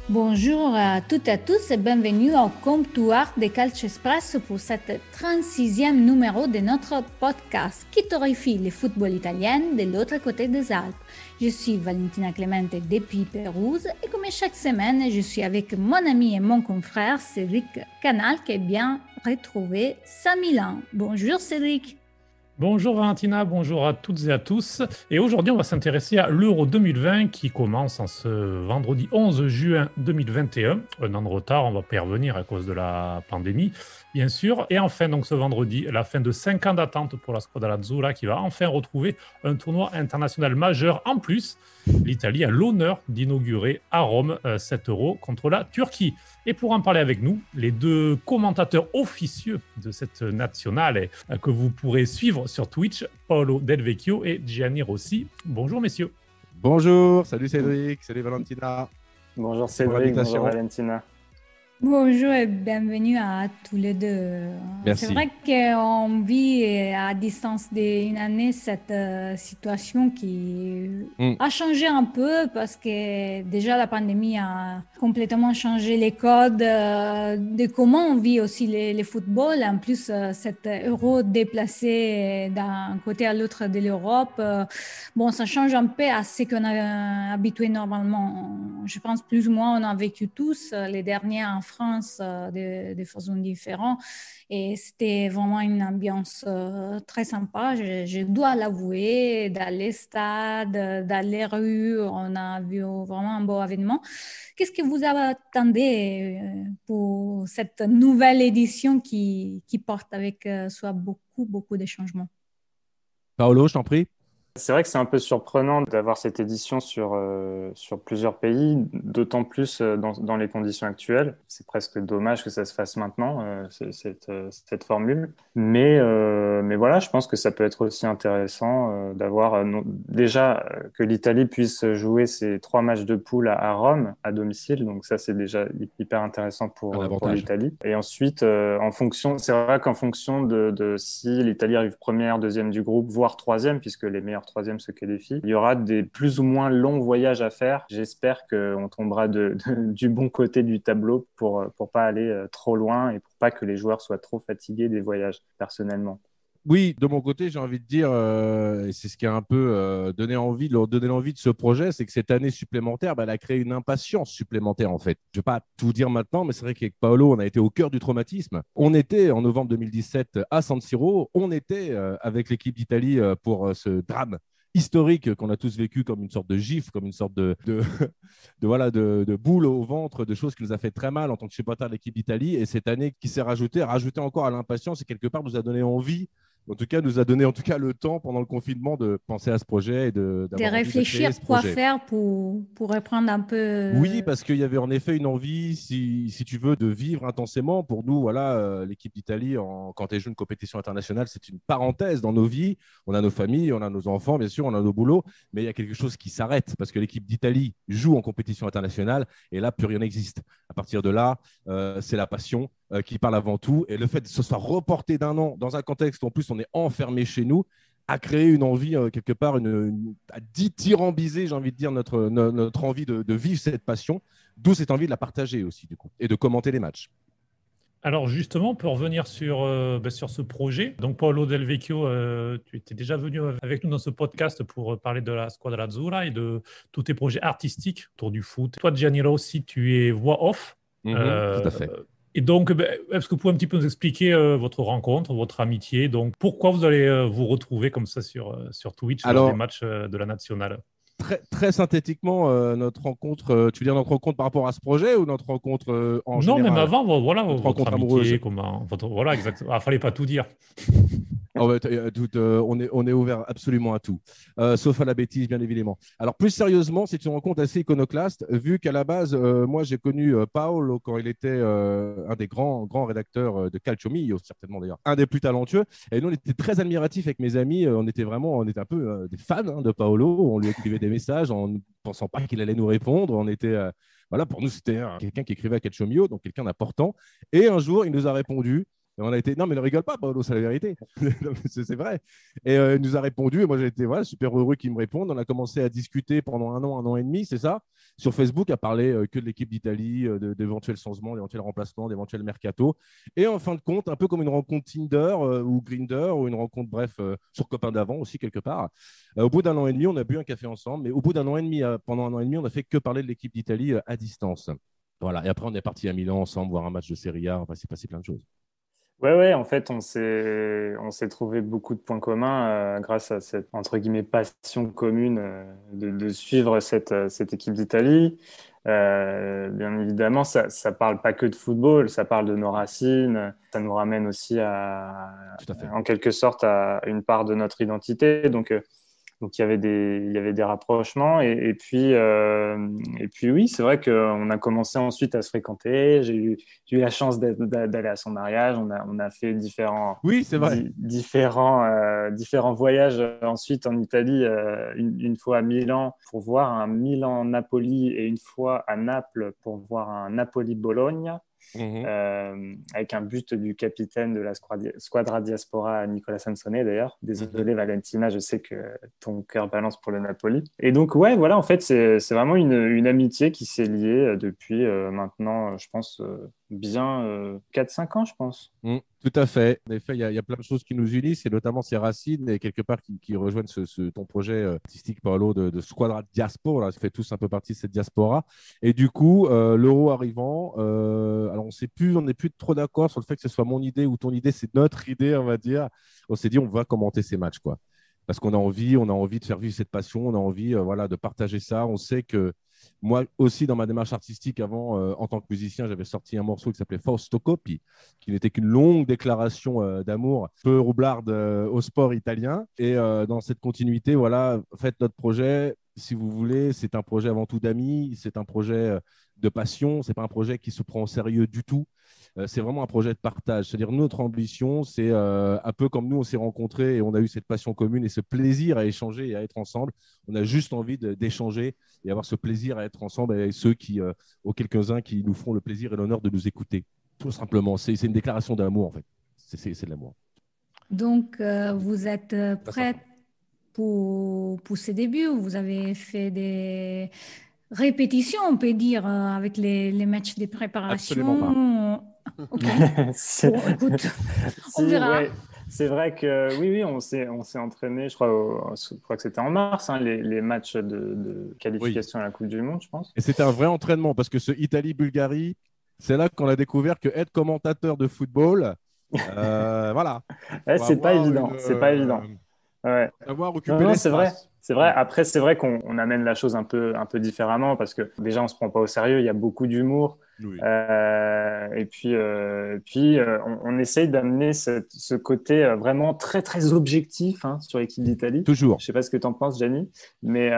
Bonjour à toutes et à tous et bienvenue au comptoir de Calcio Espresso pour cette 36e numéro de notre podcast qui torréfie le football italien de l'autre côté des Alpes. Je suis Valentina Clemente depuis Pérouse et comme chaque semaine, je suis avec mon ami et mon confrère Cédric Canal qui est bien retrouvé à Milan. Bonjour Cédric. Bonjour Valentina, bonjour à toutes et à tous. Et aujourd'hui, on va s'intéresser à l'Euro 2020 qui commence en ce vendredi 11 juin 2021. Un an de retard, on va pas y revenir à cause de la pandémie, bien sûr. Et enfin, donc ce vendredi, la fin de 5 ans d'attente pour la Squadra Azzurra qui va enfin retrouver un tournoi international majeur. En plus, l'Italie a l'honneur d'inaugurer à Rome cet Euro contre la Turquie. Et pour en parler avec nous, les deux commentateurs officieux de cette nationale que vous pourrez suivre sur Twitch, Paolo Del Vecchio et Gianni Rossi. Bonjour messieurs. Bonjour, salut Cédric, salut Valentina. Bonjour Cédric, bonjour Valentina. Bonjour et bienvenue à tous les deux. Merci. C'est vrai qu'on vit à distance d'une année cette situation qui a changé un peu parce que déjà la pandémie a complètement changé les codes de comment on vit aussi le football. En plus, cet euro déplacé d'un côté à l'autre de l'Europe, ça change un peu à ce qu'on a habitué normalement. Je pense plus ou moins on a vécu tous les derniers en France de façon différente et c'était vraiment une ambiance très sympa, je dois l'avouer. Dans les stades, dans les rues, on a vu vraiment un beau événement. Qu'est-ce que vous attendez pour cette nouvelle édition qui porte avec soi beaucoup de changements? Paolo, je t'en prie. C'est vrai que c'est un peu surprenant d'avoir cette édition sur plusieurs pays, d'autant plus dans les conditions actuelles. C'est presque dommage que ça se fasse maintenant, cette formule. Mais voilà, je pense que ça peut être aussi intéressant d'avoir déjà que l'Italie puisse jouer ses 3 matchs de poule à Rome, à domicile. Donc ça, c'est déjà hyper intéressant pour l'Italie. Et ensuite, c'est vrai qu'en fonction de si l'Italie arrive première, deuxième du groupe, voire troisième, puisque les meilleurs troisième se qualifient. Il y aura des plus ou moins longs voyages à faire. J'espère qu'on tombera du bon côté du tableau pour pas aller trop loin et pour pas que les joueurs soient trop fatigués des voyages, personnellement. Oui, de mon côté, j'ai envie de dire, et c'est ce qui a un peu donné l'envie de ce projet, c'est que cette année supplémentaire, elle a créé une impatience supplémentaire en fait. Je ne vais pas tout dire maintenant, mais c'est vrai qu'avec Paolo, on a été au cœur du traumatisme. On était en novembre 2017 à San Siro, on était avec l'équipe d'Italie pour ce drame historique qu'on a tous vécu comme une sorte de gifle, comme une sorte de boule au ventre, de choses qui nous a fait très mal en tant que supporter de l'équipe d'Italie. Et cette année qui s'est rajoutée encore à l'impatience et quelque part nous a donné envie. En tout cas, nous a donné le temps pendant le confinement de penser à ce projet et de réfléchir quoi faire pour reprendre un peu. Oui, parce qu'il y avait en effet une envie, si tu veux, de vivre intensément. Pour nous, voilà, l'équipe d'Italie, quand elle joue une compétition internationale, c'est une parenthèse dans nos vies. On a nos familles, on a nos enfants, bien sûr, on a nos boulots, mais il y a quelque chose qui s'arrête parce que l'équipe d'Italie joue en compétition internationale et là, plus rien n'existe. À partir de là, c'est la passion qui parle avant tout. Et le fait que ce soit reporté d'un an dans un contexte où en plus on est enfermé chez nous a créé une envie, quelque part, à dithyrambiser, j'ai envie de dire, notre envie de vivre cette passion, d'où cette envie de la partager aussi, du coup, et de commenter les matchs. Alors justement, on peut revenir sur ce projet. Donc Paolo Del Vecchio, tu étais déjà venu avec nous dans ce podcast pour parler de la Squadra Azzurra et de tous tes projets artistiques autour du foot. Toi, Gianni Rossi, tu es voix off. Tout à fait. Et donc, est-ce que vous pouvez un petit peu nous expliquer votre rencontre, votre amitié? Donc, pourquoi vous allez vous retrouver comme ça sur Twitch lors des matchs de la nationale? Très synthétiquement, notre rencontre, tu veux dire notre rencontre par rapport à ce projet ou notre rencontre en général? Non, même avant, voilà, notre votre amitié, voilà, exactement. Fallait pas tout dire. On est ouvert absolument à tout, sauf à la bêtise, bien évidemment. Alors, plus sérieusement, c'est une rencontre assez iconoclaste, vu qu'à la base, moi, j'ai connu Paolo quand il était un des grands rédacteurs de Calcio Mio, certainement d'ailleurs, un des plus talentueux. Et nous, on était très admiratifs avec mes amis. On était un peu des fans de Paolo. On lui écrivait des messages en ne pensant pas qu'il allait nous répondre. On était, voilà, pour nous, c'était quelqu'un qui écrivait à Calcio Mio, donc quelqu'un d'important. Et un jour, il nous a répondu On a été, non, mais ne rigole pas, Paolo, c'est la vérité. C'est vrai. Et il nous a répondu. Et moi, j'ai été super heureux qu'il me réponde. On a commencé à discuter pendant un an et demi, c'est ça, sur Facebook, à parler que de l'équipe d'Italie, d'éventuels changements, d'éventuels remplacements, d'éventuels mercato. Et en fin de compte, un peu comme une rencontre Tinder ou Grindr ou une rencontre, bref, sur Copain d'avant aussi, quelque part. Au bout d'un an et demi, on a bu un café ensemble. Mais au bout d'un an et demi, pendant un an et demi, on n'a fait que parler de l'équipe d'Italie à distance. Voilà. Et après, on est parti à Milan ensemble voir un match de Serie A. Enfin, c'est passé plein de choses. Ouais, en fait, on s'est trouvé beaucoup de points communs grâce à cette, entre guillemets, passion commune de suivre cette équipe d'Italie. Bien évidemment, ça parle pas que de football, ça parle de nos racines, ça nous ramène aussi Tout à fait. en quelque sorte à une part de notre identité. Donc il y avait des rapprochements et puis oui, c'est vrai qu'on a commencé ensuite à se fréquenter. J'ai eu la chance d'aller à son mariage. On a fait Oui, c'est vrai. différents voyages ensuite en Italie, une fois à Milan pour voir un Milan-Napoli et une fois à Naples pour voir un Napoli-Bologne. Avec un but du capitaine de la Squadra Diaspora, Nicolas Sansone d'ailleurs. Désolé Valentina, je sais que ton cœur balance pour le Napoli. Et donc ouais, voilà, en fait c'est vraiment une amitié qui s'est liée depuis maintenant, je pense, bien 4-5 ans, je pense. Tout à fait. En effet, il y a plein de choses qui nous unissent, et notamment ces racines, et quelque part qui rejoignent ton projet artistique, Paolo, de Squadra Diaspora. Ça fait tous un peu partie de cette diaspora. Et du coup, l'Euro arrivant, alors on n'est plus trop d'accord sur le fait que ce soit mon idée ou ton idée, c'est notre idée, on va dire. On s'est dit, on va commenter ces matchs, quoi. Parce qu'on a envie de faire vivre cette passion, on a envie voilà, de partager ça. On sait que moi aussi, dans ma démarche artistique, avant, en tant que musicien, j'avais sorti un morceau qui s'appelait Fausto Coppi, qui n'était qu'une longue déclaration d'amour, peu roublarde au sport italien. Et dans cette continuité, voilà, en fait, notre projet, si vous voulez, c'est un projet avant tout d'amis, c'est un projet de passion, c'est pas un projet qui se prend au sérieux du tout. C'est vraiment un projet de partage. C'est-à-dire, notre ambition, c'est un peu comme nous, on s'est rencontrés et on a eu cette passion commune et ce plaisir à échanger et à être ensemble. On a juste envie d'échanger et avoir ce plaisir à être ensemble avec ceux aux quelques-uns qui nous font le plaisir et l'honneur de nous écouter. Tout simplement. C'est une déclaration d'amour, en fait. C'est de l'amour. Donc, vous êtes prêt pour ces débuts? Vous avez fait des répétitions, on peut dire, avec les matchs de Absolument pas. préparation. Ok. Bon, écoute, on Si, verra. ouais. C'est vrai que oui, on s'est entraîné, je crois que c'était en mars, hein, les matchs de qualification à la Coupe du Monde, je pense. Et c'était un vrai entraînement parce que ce Italie-Bulgarie, c'est là qu'on a découvert que être commentateur de football, voilà. Ouais, Faut c'est pas avoir évident, c'est pas évident. Ouais. Savoir Non, occuper non, c'est vrai. l'espace. C'est vrai. Après, c'est vrai qu'on amène la chose un peu différemment parce que déjà, on se prend pas au sérieux. Il y a beaucoup d'humour. Oui. On essaye d'amener ce côté vraiment très, très objectif sur l'équipe d'Italie. Toujours. Je sais pas ce que tu en penses, Gianni, mais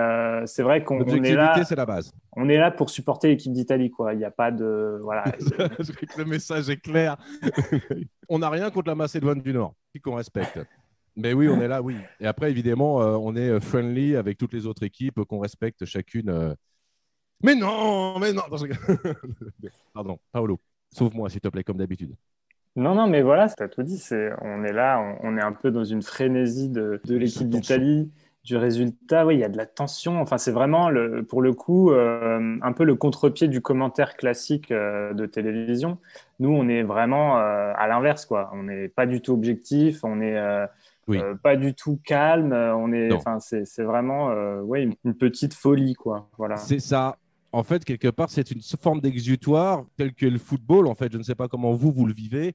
c'est vrai qu'on est là. L'objectivité, c'est la base. On est là pour supporter l'équipe d'Italie, quoi. Il n'y a pas de. Voilà. Je crois que le message est clair. On n'a rien contre la Macédoine du Nord, qu'on respecte. Mais oui, on est là, oui. Et après, évidemment, on est friendly avec toutes les autres équipes qu'on respecte chacune. Mais non. Pardon, Paolo, sauve-moi, s'il te plaît, comme d'habitude. Non, mais voilà, tu as tout dit. On est là, on est un peu dans une frénésie de l'équipe d'Italie, du résultat. Oui, il y a de la tension. Enfin, c'est vraiment, pour le coup, un peu le contre-pied du commentaire classique de télévision. Nous, on est vraiment à l'inverse, quoi. On n'est pas du tout objectif, on n'est pas du tout calme. C'est vraiment une petite folie, quoi. Voilà. C'est ça. En fait, quelque part, c'est une forme d'exutoire tel que le football. En fait, je ne sais pas comment vous le vivez.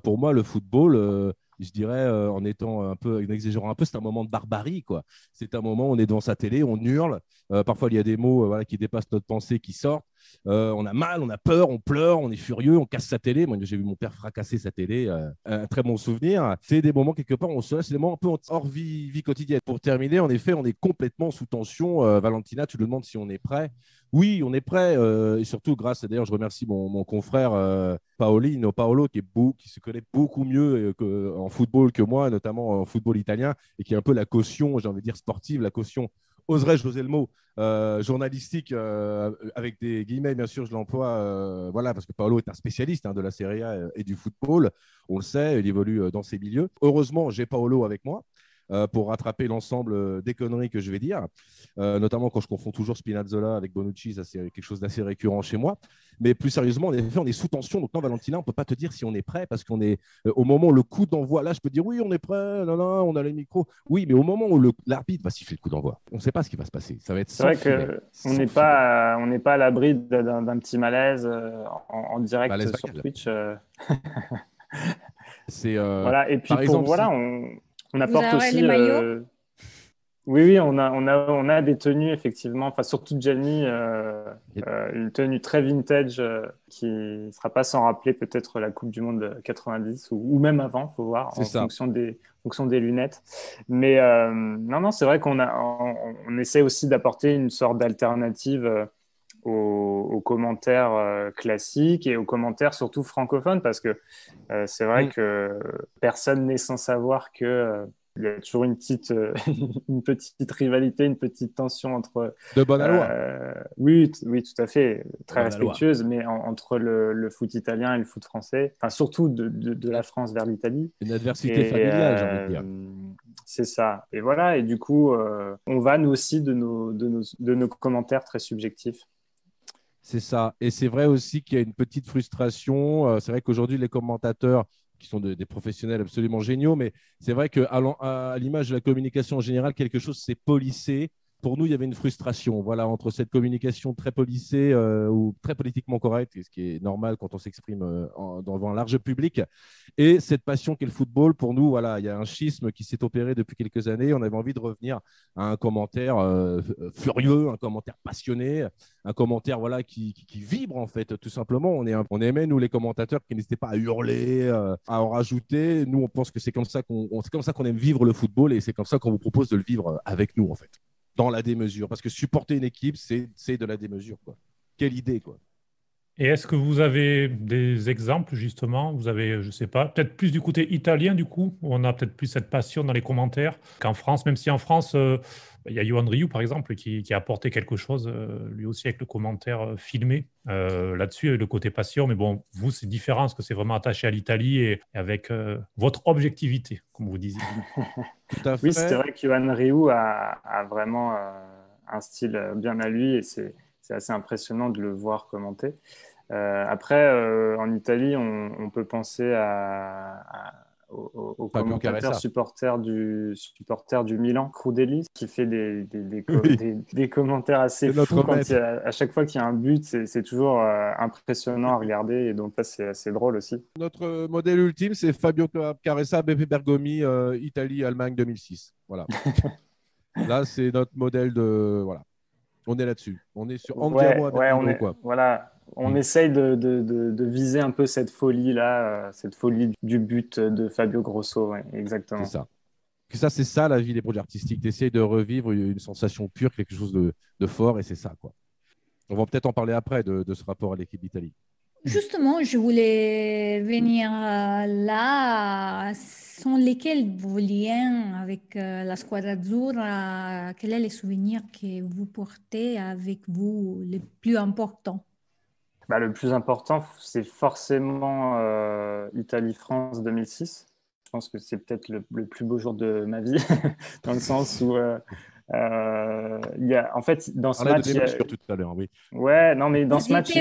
Pour moi, le football, je dirais, en exagérant un peu, c'est un moment de barbarie, quoi. C'est un moment où on est devant sa télé, on hurle. Parfois, il y a des mots qui dépassent notre pensée qui sortent. On a mal, on a peur, on pleure, on est furieux, on casse sa télé. Moi, j'ai vu mon père fracasser sa télé. Un très bon souvenir. C'est des moments, quelque part, on se laisse, c'est des moments un peu hors vie quotidienne. Pour terminer, en effet, on est complètement sous tension. Valentina, tu nous demandes si on est prêt. Oui, on est prêt. Et surtout, d'ailleurs, je remercie mon confrère Paolo, qui se connaît beaucoup mieux en football que moi, notamment en football italien, et qui est un peu la caution, j'ai envie de dire sportive, la caution oserais-je oser le mot, journalistique, avec des guillemets, bien sûr, je l'emploie, voilà, parce que Paolo est un spécialiste de la Serie A et du football. On le sait, il évolue dans ces milieux. Heureusement, j'ai Paolo avec moi pour rattraper l'ensemble des conneries que je vais dire, notamment quand je confonds toujours Spinazzola avec Bonucci, ça c'est quelque chose d'assez récurrent chez moi. Mais plus sérieusement, en effet, on est sous tension. Donc non, Valentina, on ne peut pas te dire si on est prêt parce qu'on est au moment où le coup d'envoi. Là, je peux dire oui, on est prêt, non, non, on a les micros. Oui, mais au moment où l'arbitre va siffler le coup d'envoi, on ne sait pas ce qui va se passer. Ça va être C'est vrai qu'on n'est pas, on n'est pas à l'abri d'un petit malaise en direct malaise sur vagal. Twitch. C'est Voilà. Et puis par exemple, voilà, on apporte aussi. les maillots Oui, on a des tenues, effectivement, enfin, surtout Jelmy, une tenue très vintage qui ne sera pas sans rappeler peut-être la Coupe du Monde 90 ou même avant, il faut voir, fonction des lunettes. Mais non, c'est vrai on essaie aussi d'apporter une sorte d'alternative aux commentaires classiques et aux commentaires surtout francophones, parce que c'est vrai que personne n'est sans savoir que il y a toujours une petite rivalité, une petite tension entre. de bonne loi. Oui, tout à fait, très respectueuse, mais entre le foot italien et le foot français, enfin surtout de la France vers l'Italie. Une adversité familiale, j'ai envie de dire. C'est ça. Et voilà, et du coup, on va nous aussi de nos commentaires très subjectifs. C'est ça. Et c'est vrai aussi qu'il y a une petite frustration. C'est vrai qu'aujourd'hui, les commentateurs, qui sont des professionnels absolument géniaux, mais c'est vrai qu'à l'image de la communication en général, quelque chose s'est polissé. Pour nous, il y avait une frustration, voilà, entre cette communication très polissée ou très politiquement correcte, ce qui est normal quand on s'exprime devant un large public, et cette passion qu'est le football. Pour nous, voilà, il y a un schisme qui s'est opéré depuis quelques années. On avait envie de revenir à un commentaire furieux, un commentaire passionné, un commentaire voilà, qui vibre, en fait, tout simplement. On aimait, nous, les commentateurs, qui n'hésitaient pas à hurler, à en rajouter. Nous, on pense que c'est comme ça qu'on aime vivre le football, et c'est comme ça qu'on vous propose de le vivre avec nous, en fait. Dans la démesure, parce que supporter une équipe, c'est de la démesure, quoi. Quelle idée, quoi. Et est-ce que vous avez des exemples, justement? Vous avez, je ne sais pas, peut-être plus du côté italien, du coup, où on a peut-être plus cette passion dans les commentaires qu'en France, même si en France, il y a Yohan Ryu, par exemple, qui a apporté quelque chose, lui aussi, avec le commentaire filmé là-dessus, le côté passion. Mais bon, vous, c'est différent, parce que c'est vraiment attaché à l'Italie et avec votre objectivité, comme vous disiez. Tout à fait. Oui, c'est vrai que Yohan Ryu a vraiment un style bien à lui, et c'est assez impressionnant de le voir commenter. Après, en Italie, on peut penser au commentateur supporter du Milan, Crudeli, qui fait des commentaires assez fous à chaque fois qu'il y a un but. C'est toujours impressionnant à regarder, et donc là, c'est assez drôle aussi. Notre modèle ultime, c'est Fabio Caressa, Beppe Bergomi, Italie-Allemagne 2006. Voilà. Là, c'est notre modèle de... Voilà. On est là-dessus. On est sur Andiamo à Bergamo, quoi. Voilà. On essaye de viser un peu cette folie-là, cette folie du but de Fabio Grosso. Ouais, exactement. C'est ça la vie des projets artistiques. D'essayer de revivre une sensation pure, quelque chose de fort, et c'est ça, quoi. On va peut-être en parler après de ce rapport à l'équipe d'Italie. Justement, je voulais venir là. Sont lesquels vos liens avec la Squadra Azzurra? Quel est le souvenir que vous portez avec vous, le plus important? Le plus important, c'est forcément Italie-France 2006. Je pense que c'est peut-être le plus beau jour de ma vie, dans le sens où il y a, en fait, dans ce match... tout à l'heure, oui. Ouais, non, mais dans ce match...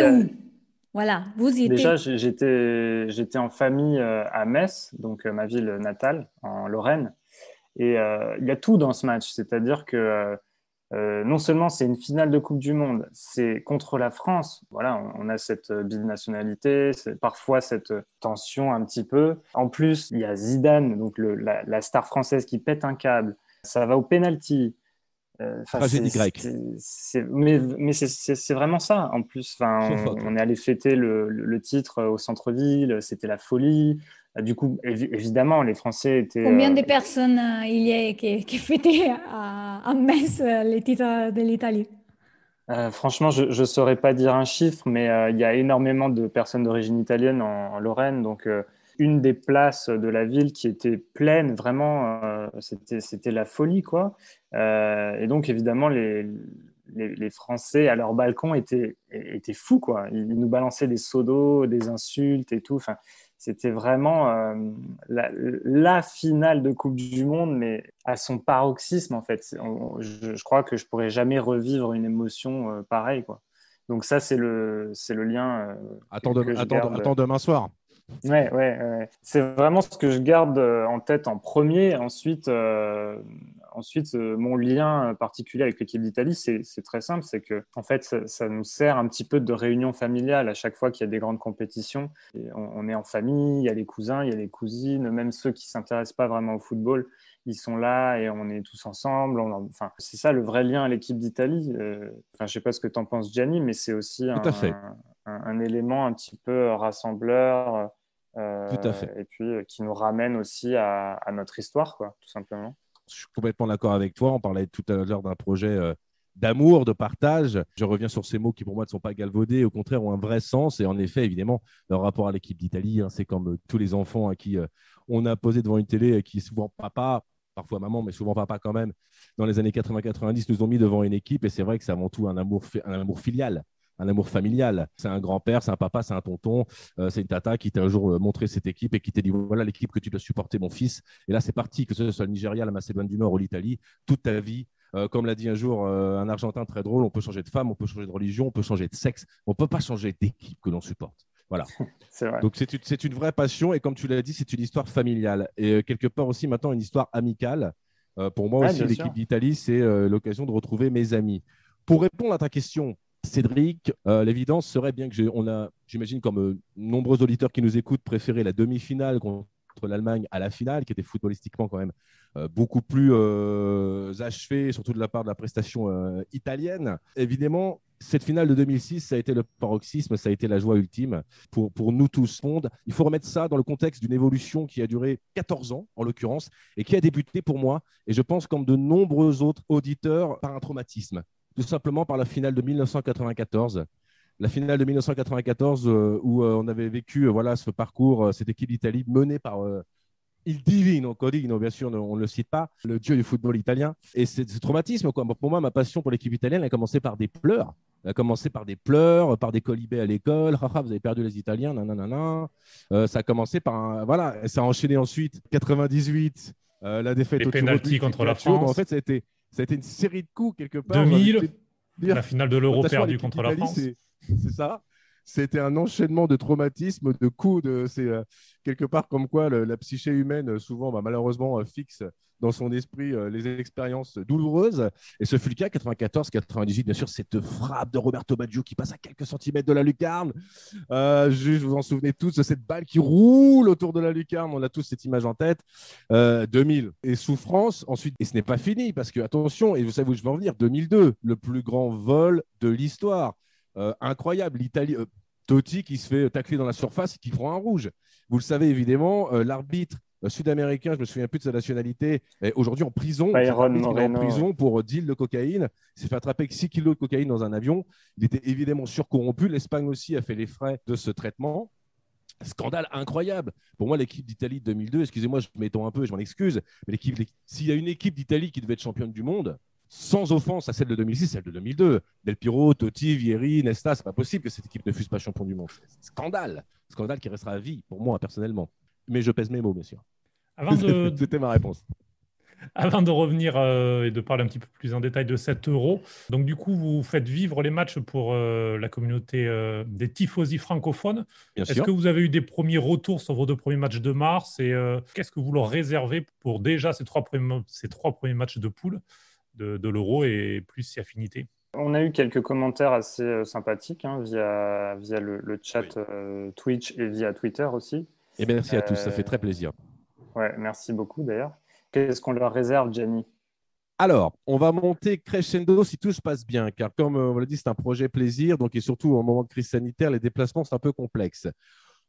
Voilà, vous y étiez. Déjà, j'étais en famille à Metz, donc ma ville natale, en Lorraine. Et il y a tout dans ce match. C'est-à-dire que non seulement c'est une finale de Coupe du Monde, c'est contre la France. Voilà, on a cette binationalité, parfois cette tension un petit peu. En plus, il y a Zidane, donc la star française, qui pète un câble. Ça va au penalty. Tragédie grecque. Mais c'est vraiment ça. En plus, on est allé fêter le titre au centre-ville, c'était la folie. Du coup, évidemment, les Français étaient... Combien de personnes il y a qui fêtaient à Metz les titres de l'Italie? Franchement, je ne saurais pas dire un chiffre, mais il y a énormément de personnes d'origine italienne en Lorraine. Donc, une des places de la ville qui était pleine, vraiment, c'était la folie, quoi. Et donc, évidemment, les Français, à leur balcon, étaient fous, quoi. Ils nous balançaient des seaux d'eau, des insultes et tout. Enfin, c'était vraiment la finale de Coupe du Monde, mais à son paroxysme, en fait. Je crois que je pourrais jamais revivre une émotion pareille, quoi. Donc ça, c'est le lien que je garde. Attends demain soir. Ouais. C'est vraiment ce que je garde en tête en premier. Ensuite, mon lien particulier avec l'équipe d'Italie, c'est très simple. C'est que, en fait, ça nous sert un petit peu de réunion familiale à chaque fois qu'il y a des grandes compétitions. Et on est en famille, il y a les cousins, il y a les cousines, même ceux qui ne s'intéressent pas vraiment au football, ils sont là et on est tous ensemble. Enfin, c'est ça le vrai lien à l'équipe d'Italie. Enfin, je ne sais pas ce que tu en penses, Gianni, mais c'est aussi Tout à fait. un élément un petit peu rassembleur. Tout à fait. Et puis qui nous ramène aussi à notre histoire, quoi, tout simplement. Je suis complètement d'accord avec toi. On parlait tout à l'heure d'un projet d'amour, de partage. Je reviens sur ces mots qui, pour moi, ne sont pas galvaudés, au contraire, ont un vrai sens. Et en effet, évidemment, le rapport à l'équipe d'Italie, c'est comme tous les enfants à qui on a posé devant une télé et qui, souvent papa, parfois maman, mais souvent papa quand même, dans les années 80-90, nous ont mis devant une équipe. Et c'est vrai que c'est avant tout un amour filial. Un amour familial. C'est un grand-père, c'est un papa, c'est un tonton, c'est une tata qui t'a un jour montré cette équipe et qui t'a dit voilà l'équipe que tu dois supporter, mon fils. Et là, c'est parti, que ce soit le Nigeria, la Macédoine du Nord ou l'Italie, toute ta vie. Comme l'a dit un jour un Argentin très drôle, on peut changer de femme, on peut changer de religion, on peut changer de sexe, on ne peut pas changer d'équipe que l'on supporte. Voilà. C'est vrai. Donc, c'est une vraie passion et comme tu l'as dit, c'est une histoire familiale. Et quelque part aussi, maintenant, une histoire amicale. Pour moi aussi, l'équipe d'Italie, c'est l'occasion de retrouver mes amis. Pour répondre à ta question, Cédric, l'évidence serait bien que j'imagine comme nombreux auditeurs qui nous écoutent, préféré la demi-finale contre l'Allemagne à la finale, qui était footballistiquement quand même beaucoup plus achevée, surtout de la part de la prestation italienne. Évidemment, cette finale de 2006, ça a été le paroxysme, ça a été la joie ultime pour nous tous. Il faut remettre ça dans le contexte d'une évolution qui a duré 14 ans, en l'occurrence, et qui a débuté pour moi, et je pense comme de nombreux autres auditeurs, par un traumatisme. Tout simplement par la finale de 1994. La finale de 1994 où on avait vécu ce parcours, cette équipe d'Italie menée par Il Divino Codino, bien sûr, on ne le cite pas, le dieu du football italien. Et c'est ce traumatisme, quoi. Pour moi, ma passion pour l'équipe italienne a commencé par des pleurs. Elle a commencé par des pleurs, par des colibés à l'école. Vous avez perdu les Italiens, nanana. Ça a commencé par voilà, ça a enchaîné ensuite 98, la défaite au pénaltys contre la France. Donc, en fait, ça a été une série de coups quelque part. 2000, la finale de l'Euro perdue contre la France. C'est ça. C'était un enchaînement de traumatismes, de coups. C'est quelque part comme quoi la psyché humaine, souvent, malheureusement, fixe dans son esprit les expériences douloureuses. Et ce fut le cas 94-98, bien sûr, cette frappe de Roberto Baggio qui passe à quelques centimètres de la lucarne. Vous vous en souvenez tous de cette balle qui roule autour de la lucarne. On a tous cette image en tête. 2000 et souffrance. Ensuite, et ce n'est pas fini parce que, attention, et vous savez où je veux en venir, 2002, le plus grand vol de l'histoire. Incroyable, l'Italie, Totti qui se fait tacler dans la surface et qui prend un rouge. Vous le savez évidemment, l'arbitre sud-américain, je ne me souviens plus de sa nationalité, est aujourd'hui en prison. En prison pour deal de cocaïne. Il s'est fait attraper avec 6 kilos de cocaïne dans un avion. Il était évidemment surcorrompu. L'Espagne aussi a fait les frais de ce traitement. Scandale incroyable. Pour moi, l'équipe d'Italie de 2002, excusez-moi, je m'étends un peu, je m'en excuse, mais s'il y a une équipe d'Italie qui devait être championne du monde, sans offense à celle de 2006, celle de 2002. Del Piero, Totti, Vieri, Nesta, c'est pas possible que cette équipe ne fût pas champion du monde. Scandale. Scandale qui restera à vie pour moi personnellement. Mais je pèse mes mots, messieurs. C'était ma réponse. Avant de revenir et de parler un petit peu plus en détail de cet Euro, donc du coup, vous faites vivre les matchs pour la communauté des tifosi francophones. Est-ce que vous avez eu des premiers retours sur vos 2 premiers matchs de mars et qu'est-ce que vous leur réservez pour déjà ces trois premiers matchs de poule de l'Euro et plus si affinité? On a eu quelques commentaires assez sympathiques via le chat Twitch et via Twitter aussi. Et merci à tous, ça fait très plaisir. Ouais, merci beaucoup d'ailleurs. Qu'est-ce qu'on leur réserve, Gianni? Alors, on va monter crescendo si tout se passe bien, car comme on l'a dit, c'est un projet plaisir, donc et surtout en moment de crise sanitaire, les déplacements sont un peu complexes.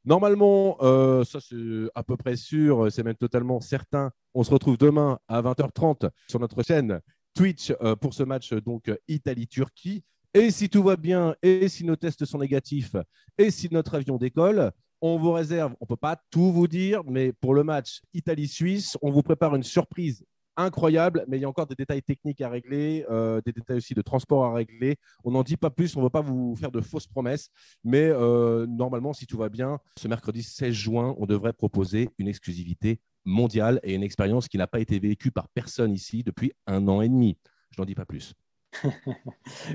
Normalement, ça c'est à peu près sûr, c'est même totalement certain. On se retrouve demain à 20h30 sur notre chaîne Twitch pour ce match donc Italie-Turquie. Et si tout va bien, et si nos tests sont négatifs, et si notre avion décolle, On vous réserve, on ne peut pas tout vous dire, mais pour le match Italie-Suisse, on vous prépare une surprise incroyable, mais il y a encore des détails techniques à régler, des détails aussi de transport à régler. On n'en dit pas plus, on ne veut pas vous faire de fausses promesses, mais normalement, si tout va bien, ce mercredi 16 juin, on devrait proposer une exclusivité mondiale et une expérience qui n'a pas été vécue par personne ici depuis 1 an et demi. Je n'en dis pas plus.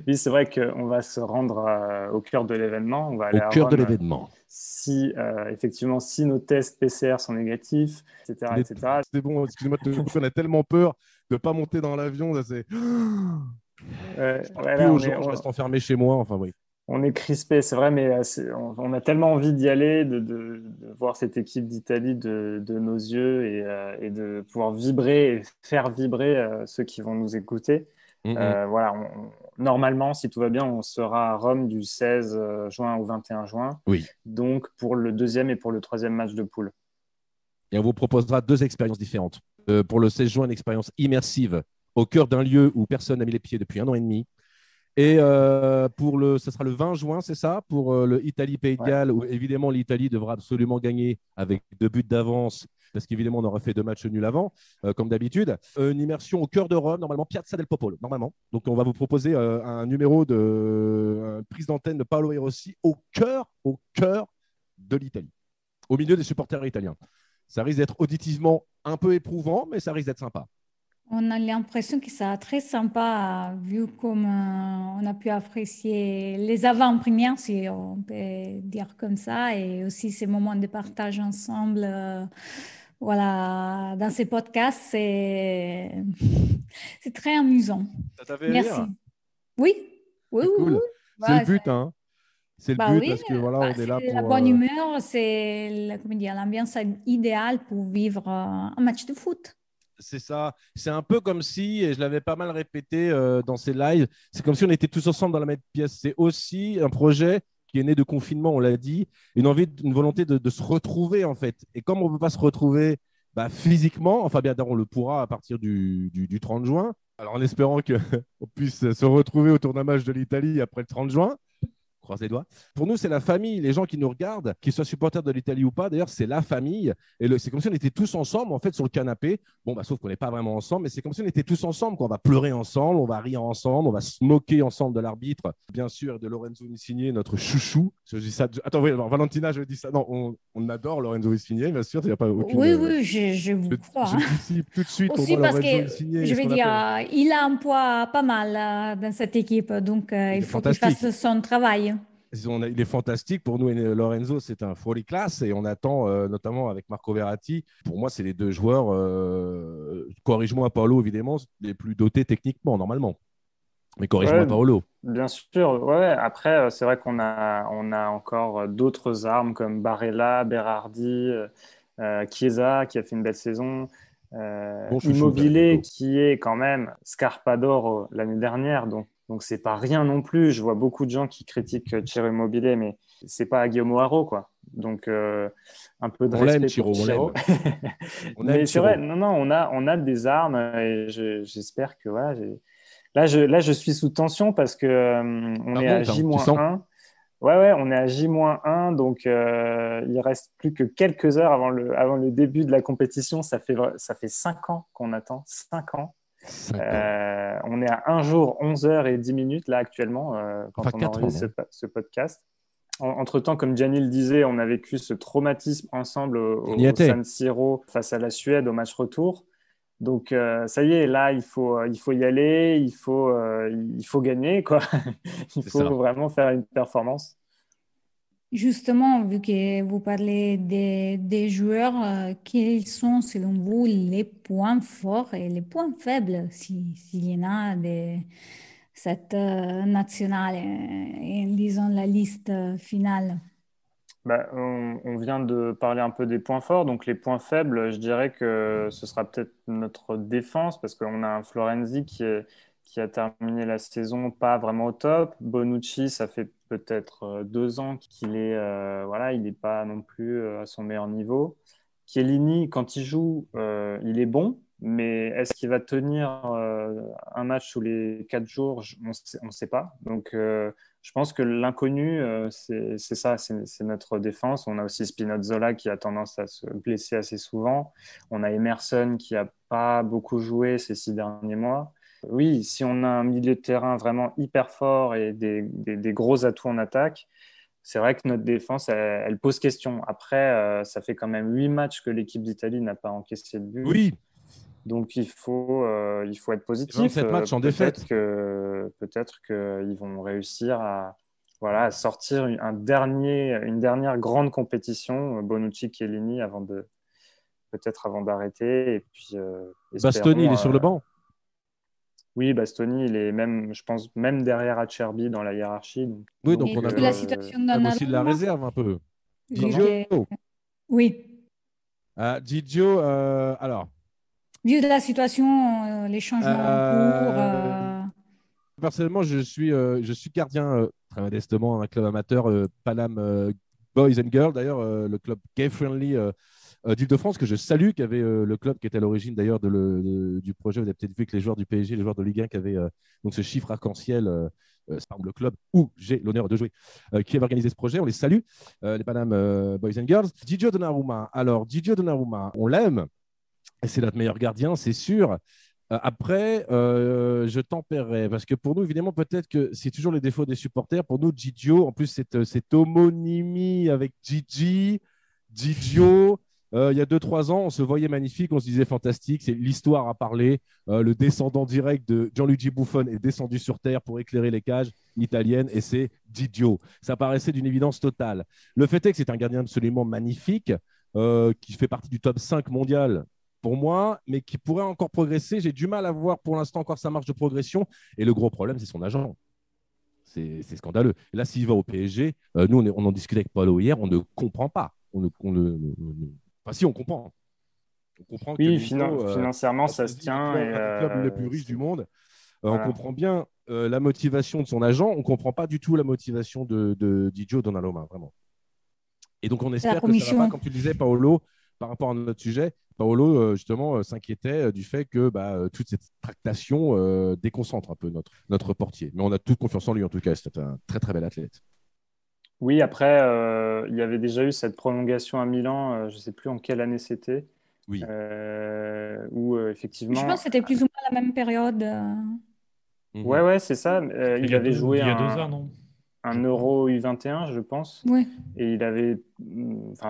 Oui, c'est vrai qu'on va se rendre au cœur de l'événement. On va aller Au à cœur de Rome l'événement. si, effectivement, si nos tests PCR sont négatifs, etc. etc. C'est bon, excusez-moi de te couper, on a tellement peur de ne pas monter dans l'avion. Je ne parle plus Là, aux gens, je reste enfermé chez moi. Enfin, oui. on est crispé, c'est vrai, mais on a tellement envie d'y aller, de voir cette équipe d'Italie de nos yeux et de pouvoir vibrer et faire vibrer ceux qui vont nous écouter. Voilà, normalement, si tout va bien, on sera à Rome du 16 juin au 21 juin. Oui. Donc, pour le deuxième et pour le troisième match de poule. Et on vous proposera 2 expériences différentes. Pour le 16 juin, une expérience immersive au cœur d'un lieu où personne n'a mis les pieds depuis 1 an et demi. Et ce sera le 20 juin, c'est ça, pour le Italie-Pays de Galles, où évidemment l'Italie devra absolument gagner avec 2 buts d'avance, parce qu'évidemment on aurait fait 2 matchs nuls avant, comme d'habitude. Une immersion au cœur de Rome, normalement Piazza del Popolo, normalement. Donc on va vous proposer un numéro de prise d'antenne de Paolo Rossi au cœur de l'Italie, au milieu des supporters italiens. Ça risque d'être auditivement un peu éprouvant, mais ça risque d'être sympa. On a l'impression que c'est très sympa, vu comme on a pu apprécier les avant-premières, si on peut dire comme ça, et aussi ces moments de partage ensemble. Voilà, dans ces podcasts, c'est très amusant. Ça t'a fait Merci. rire? Oui, oui, C'est oui, cool. oui. C'est le Bah, but, hein. C'est le bah but oui, parce que voilà, on est c'est là la pour. bonne humeur, c'est comment dire, l'ambiance idéale pour vivre un match de foot. C'est ça. C'est un peu comme si, et je l'avais pas mal répété dans ces lives, c'est comme si on était tous ensemble dans la même pièce. C'est aussi un projet qui est né de confinement, on l'a dit, une envie, une volonté de se retrouver en fait. Et comme on ne peut pas se retrouver physiquement, enfin bien on le pourra à partir du 30 juin, alors en espérant qu'on puisse se retrouver au d'un match de l'Italie après le 30 juin. Croise les doigts. Pour nous, c'est la famille. Les gens qui nous regardent, qu'ils soient supporters de l'Italie ou pas, d'ailleurs, c'est la famille. Et c'est comme si on était tous ensemble, en fait, sur le canapé. Bon, sauf qu'on n'est pas vraiment ensemble, mais c'est comme si on était tous ensemble, qu'on va pleurer ensemble, on va rire ensemble, on va se moquer ensemble de l'arbitre, bien sûr, de Lorenzo Insigne, notre chouchou. Je dis ça. Attends, oui, alors, Valentina, je dis ça. Non, on adore Lorenzo Insigne, bien sûr. Il n'y a pas aucune. Oui, je vous crois. Je dissipe tout de suite pour Aussi moi parce Lorenzo que, Insigne. je vais dire, il a un poids pas mal dans cette équipe, donc il faut qu'il fasse son travail. Il est fantastique. Pour nous, Lorenzo, c'est un folie classe et on attend, notamment avec Marco Verratti. Pour moi, c'est les 2 joueurs, corrige-moi Paolo, évidemment, les plus dotés techniquement, normalement. Mais corrige-moi Paolo. Bien sûr. Ouais. Après, c'est vrai qu'on a encore d'autres armes comme Barella, Berardi, Chiesa, qui a fait une belle saison. Immobilier, qui est quand même Scarpa d'Or l'année dernière. Donc c'est pas rien non plus. Je vois beaucoup de gens qui critiquent Ciro Immobilier, mais c'est pas Guillaume Haro, quoi. Donc un peu de respect pour Ciro. Mais c'est vrai, non, on a des armes et j'espère que voilà. Là, je suis sous tension parce que on est à J-1. Ouais, on est à J-1, donc il reste plus que quelques heures avant le début de la compétition. Ça fait 5 ans qu'on attend, 5 ans. On est à 1 jour, 11 heures et 10 minutes là actuellement quand on enregistre ce podcast. Entre-temps, comme Gianni le disait, on a vécu ce traumatisme ensemble au San Siro face à la Suède au match retour. Donc ça y est, là il faut y aller, il faut gagner, quoi. Il faut vraiment faire une performance. Justement, vu que vous parlez des joueurs, quels sont selon vous les points forts et les points faibles, s'il y en a, de cette nationale, et disons la liste finale? On vient de parler un peu des points forts. Donc, les points faibles, je dirais que ce sera peut-être notre défense parce qu'on a un Florenzi qui a terminé la saison pas vraiment au top. Bonucci, ça fait peut-être 2 ans qu'il est, voilà, il n'est pas non plus à son meilleur niveau. Chiellini, quand il joue, il est bon, Mais est-ce qu'il va tenir un match tous les 4 jours? On ne sait pas. Donc, je pense que l'inconnu, c'est ça, c'est notre défense. On a aussi Spinazzola qui a tendance à se blesser assez souvent. On a Emerson qui n'a pas beaucoup joué ces 6 derniers mois. Oui, si on a un milieu de terrain vraiment hyper fort et des gros atouts en attaque, c'est vrai que notre défense, elle pose question. Après, ça fait quand même 8 matchs que l'équipe d'Italie n'a pas encaissé de but. Oui. Donc, il faut être positif. 27 matchs en défaite. Peut-être qu'ils vont réussir à sortir une dernière grande compétition, Bonucci, Chiellini, avant d'arrêter. Et puis, Bastoni, il est sur le banc. Oui, Bastoni, il est même, je pense, même derrière Acerbi dans la hiérarchie. Oui, donc on a la situation aussi de la réserve un peu. Gigio. Oui. Gigio, alors. Vu de la situation, les changements en cours. Personnellement, je suis gardien, très modestement, un club amateur, Paname Boys and Girls, d'ailleurs, le club gay-friendly d'Île-de-France, que je salue, qui avait le club qui était à l'origine d'ailleurs du projet. Vous avez peut-être vu que les joueurs du PSG, les joueurs de Ligue 1 qui avaient donc ce chiffre arc-en-ciel, c'est par exemple le club où j'ai l'honneur de jouer, qui avait organisé ce projet. On les salue, les Paname Boys and Girls. Gigio Donnarumma. Alors, Gigio Donnarumma, on l'aime. Et c'est notre meilleur gardien, c'est sûr. Après, je tempérerai, parce que pour nous, évidemment, peut-être que c'est toujours les défauts des supporters. Pour nous, Gigio, en plus, cette homonymie avec Gigi, Gigio, il y a 2-3 ans, on se voyait magnifique, on se disait fantastique, c'est l'histoire à parler. Le descendant direct de Gianluigi Buffon est descendu sur terre pour éclairer les cages italiennes, et c'est Gigio. Ça paraissait d'une évidence totale. Le fait est que c'est un gardien absolument magnifique, qui fait partie du top 5 mondial pour moi, mais qui pourrait encore progresser. J'ai du mal à voir pour l'instant encore sa marge de progression. Et le gros problème, c'est son agent. C'est scandaleux. Et là, s'il va au PSG, nous, on en discutait avec Paulo hier, on ne comprend pas. Enfin, si, on comprend. On comprend oui, financièrement, ça se tient. C'est le club le plus riche du monde. Voilà. On comprend bien la motivation de son agent. On ne comprend pas du tout la motivation de Gigio Donnarumma, vraiment. Et donc, on espère que ça ne va pas, comme tu le disais, Paolo, par rapport à notre sujet. Paolo, justement, s'inquiétait du fait que toute cette tractation déconcentre un peu notre portier. Mais on a toute confiance en lui, en tout cas. C'est un très, très bel athlète. Oui, après, il y avait déjà eu cette prolongation à Milan, je ne sais plus en quelle année c'était. Oui. Où, effectivement… Je pense que c'était plus ou moins la même période. Ouais, c'est ça. Il avait joué il y a 2 ans, non ? Un Euro U21, je pense. Oui. Et il avait,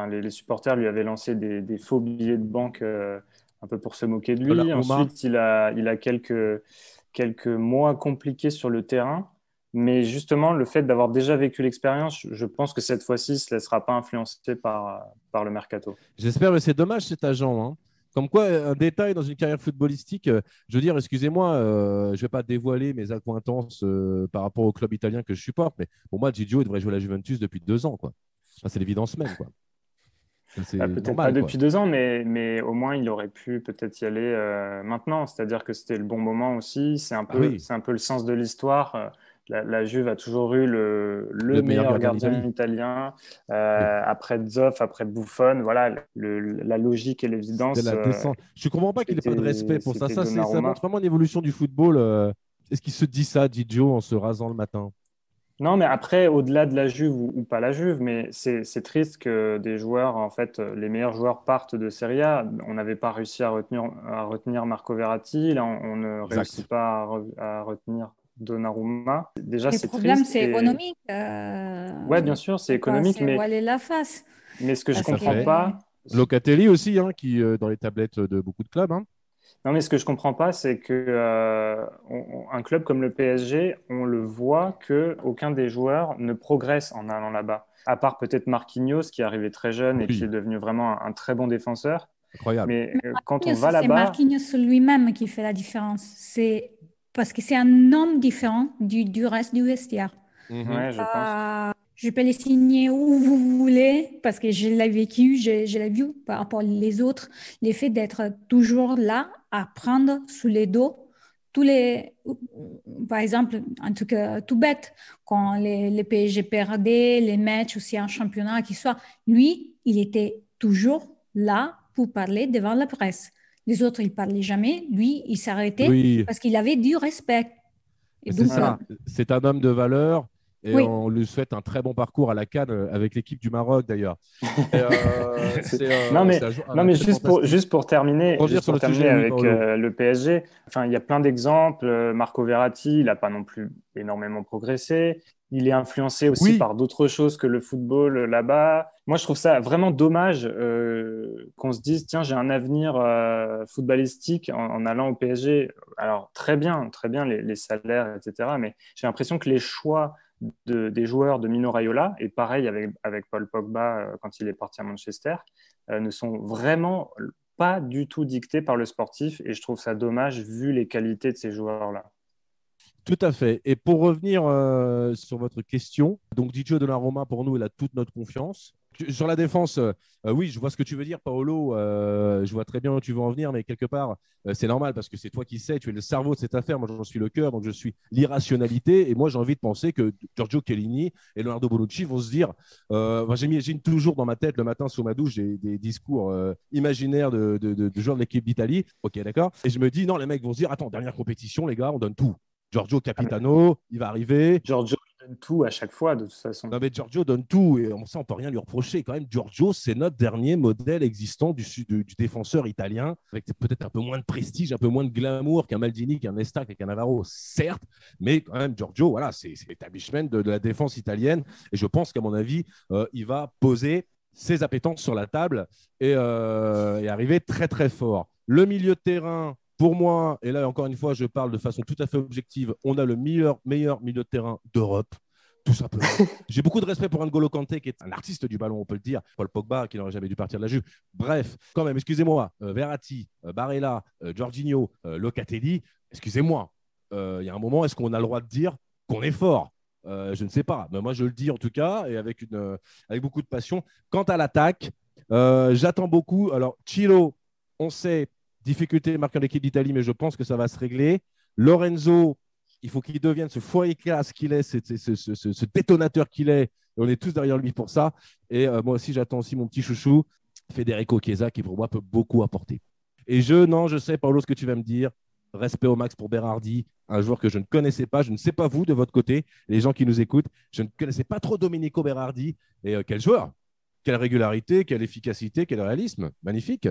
les supporters lui avaient lancé des faux billets de banque un peu pour se moquer de lui. Ensuite, il a quelques mois compliqués sur le terrain. Mais justement, le fait d'avoir déjà vécu l'expérience, je pense que cette fois-ci, il ne se laissera pas influencer par le mercato. J'espère, mais c'est dommage cet agent, hein. Comme quoi, un détail dans une carrière footballistique, je veux dire, excusez-moi, je ne vais pas dévoiler mes accointances par rapport au club italien que je supporte, mais pour moi, Gigio devrait jouer à la Juventus depuis 2 ans, quoi. Enfin, c'est l'évidence même, quoi. Peut-être pas depuis 2 ans, mais au moins, il aurait pu peut-être y aller maintenant. C'est-à-dire que c'était le bon moment aussi. C'est un peu le sens de l'histoire. La Juve a toujours eu le meilleur gardien italien. Après Zoff, après Buffon, voilà, la logique et l'évidence. Je ne comprends pas qu'il n'ait pas de respect pour ça. Ça montre vraiment une évolution du football. Est-ce qu'il se dit ça, Gigio, en se rasant le matin? Non, mais après, au-delà de la Juve ou pas la Juve, mais c'est triste que des joueurs, en fait, les meilleurs joueurs partent de Serie A. On n'avait pas réussi à retenir Marco Verratti. Là, on ne réussit pas à retenir Donnarumma. Déjà, le problème, c'est économique. Oui, bien sûr, c'est économique. Mais voiler la face. Mais ce que je ne comprends pas… Locatelli aussi, hein, qui dans les tablettes de beaucoup de clubs. Hein. Non, mais ce que je ne comprends pas, c'est qu'un club comme le PSG, on le voit qu'aucun des joueurs ne progresse en allant là-bas. À part peut-être Marquinhos, qui est arrivé très jeune et qui est devenu vraiment un très bon défenseur. Incroyable. Mais quand on va là-bas… C'est Marquinhos lui-même qui fait la différence. C'est parce que c'est un homme différent du reste du vestiaire. Ouais, je pense. Je peux les signer où vous voulez parce que je l'ai vécu, je l'ai vu par rapport aux autres. L'effet d'être toujours là à prendre sous les dos tous les… Par exemple, un truc tout bête, quand les PSG perdaient, les matchs aussi en championnat, qui soit, lui, il était toujours là pour parler devant la presse. Les autres, ils parlaient jamais. Lui, il s'arrêtait Oui, parce qu'il avait du respect. Et c'est donc, ça. C'est un homme de valeur et oui, on lui souhaite un très bon parcours à la CAN avec l'équipe du Maroc d'ailleurs. Et, Non, mais, c'est un non, mais athlète fantastique. Revenir juste sur le pour sujet, terminer oui, avec Paolo. le PSG, enfin, il y a plein d'exemples. Marco Verratti, il n'a pas non plus énormément progressé. Il est influencé aussi Oui, par d'autres choses que le football là-bas. Moi, je trouve ça vraiment dommage qu'on se dise, tiens, j'ai un avenir footballistique en allant au PSG. Alors, très bien les salaires, etc. Mais j'ai l'impression que les choix des joueurs de Mino Raiola, et pareil avec Paul Pogba quand il est parti à Manchester, ne sont vraiment pas du tout dictés par le sportif. Et je trouve ça dommage vu les qualités de ces joueurs-là. tout à fait. Et pour revenir sur votre question, donc Didio Donnarumma, pour nous, il a toute notre confiance. Sur la défense, oui, je vois ce que tu veux dire, Paolo. Je vois très bien où tu veux en venir, mais quelque part, c'est normal parce que c'est toi qui sais, tu es le cerveau de cette affaire. Moi, j'en suis le cœur, donc je suis l'irrationalité. Et moi, j'ai envie de penser que Giorgio Chiellini et Leonardo Bonucci vont se dire j'imagine toujours dans ma tête le matin sous ma douche des discours imaginaires de joueurs de l'équipe d'Italie. Ok, d'accord. Et je me dis non, les mecs vont se dire attends, dernière compétition, les gars, on donne tout. Giorgio Capitano, il va arriver. Giorgio donne tout à chaque fois, de toute façon. Non, mais Giorgio donne tout et on ne peut rien lui reprocher. Quand même, Giorgio, c'est notre dernier modèle existant du défenseur italien, avec peut-être un peu moins de prestige, un peu moins de glamour qu'un Maldini, qu'un Nesta, qu'un Navarro, certes, mais quand même, Giorgio, voilà, c'est l'établissement de la défense italienne. Et je pense qu'à mon avis, il va poser ses appétences sur la table et arriver très, très fort. Le milieu de terrain, pour moi, et là encore une fois, je parle de façon tout à fait objective, on a le meilleur milieu de terrain d'Europe, tout simplement. J'ai beaucoup de respect pour N'Golo Kanté, qui est un artiste du ballon, on peut le dire. Paul Pogba, qui n'aurait jamais dû partir de la Juve. Bref, quand même, excusez-moi, Verratti, Barella, Jorginho, Locatelli, excusez-moi, il y a un moment, est-ce qu'on a le droit de dire qu'on est fort? Je ne sais pas, mais moi je le dis en tout cas, et avec beaucoup de passion. Quant à l'attaque, j'attends beaucoup. Alors, Chilo, on sait, difficulté marquant l'équipe d'Italie, mais je pense que ça va se régler. Lorenzo, il faut qu'il devienne ce foyer classe qu'il est, ce détonateur qu'il est. Et on est tous derrière lui pour ça. Et moi aussi, j'attends aussi mon petit chouchou, Federico Chiesa, qui pour moi peut beaucoup apporter. Et je sais, Paolo, ce que tu vas me dire. Respect au max pour Berardi, un joueur que je ne connaissais pas. Je ne sais pas vous, de votre côté, les gens qui nous écoutent. Je ne connaissais pas trop Domenico Berardi. Et quel joueur! Quelle régularité, quelle efficacité, quel réalisme. Magnifique.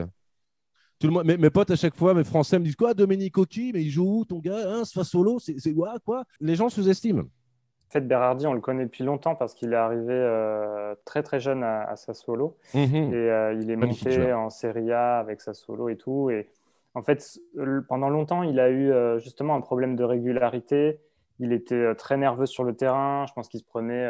Tout le monde, mes potes à chaque fois, mes Français me disent quoi, Domenico qui? Mais il joue où ton gars, hein, Sassuolo, c'est quoi? Les gens sous-estiment. En fait, Berardi, on le connaît depuis longtemps parce qu'il est arrivé très très jeune à Sassuolo et il est Magnifique monté joueur. en Serie A avec Sassuolo et tout. Et en fait, pendant longtemps, il a eu justement un problème de régularité. Il était très nerveux sur le terrain. Je pense qu'il se prenait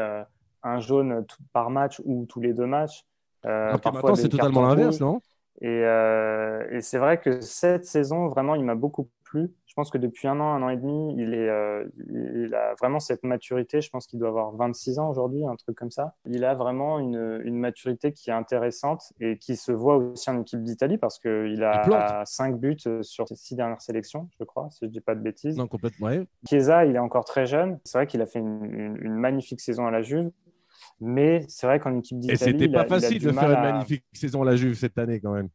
un jaune par match ou tous les 2 matchs, Alors que parfois maintenant, c'est des totalement cartons l'inverse, rouges. non? Et c'est vrai que cette saison, vraiment, il m'a beaucoup plu. Je pense que depuis un an et demi, il a vraiment cette maturité. Je pense qu'il doit avoir 26 ans aujourd'hui, un truc comme ça. Il a vraiment une maturité qui est intéressante et qui se voit aussi en équipe d'Italie parce qu'il Il plante. a 5 buts sur ses 6 dernières sélections, je crois, si je ne dis pas de bêtises. Non, complètement. Ouais. Chiesa, il est encore très jeune. C'est vrai qu'il a fait une magnifique saison à la Juve. Mais c'est vrai qu'en équipe Et d'Italie, c'était pas il a facile du de faire mal une à... magnifique saison à la Juve cette année, quand même.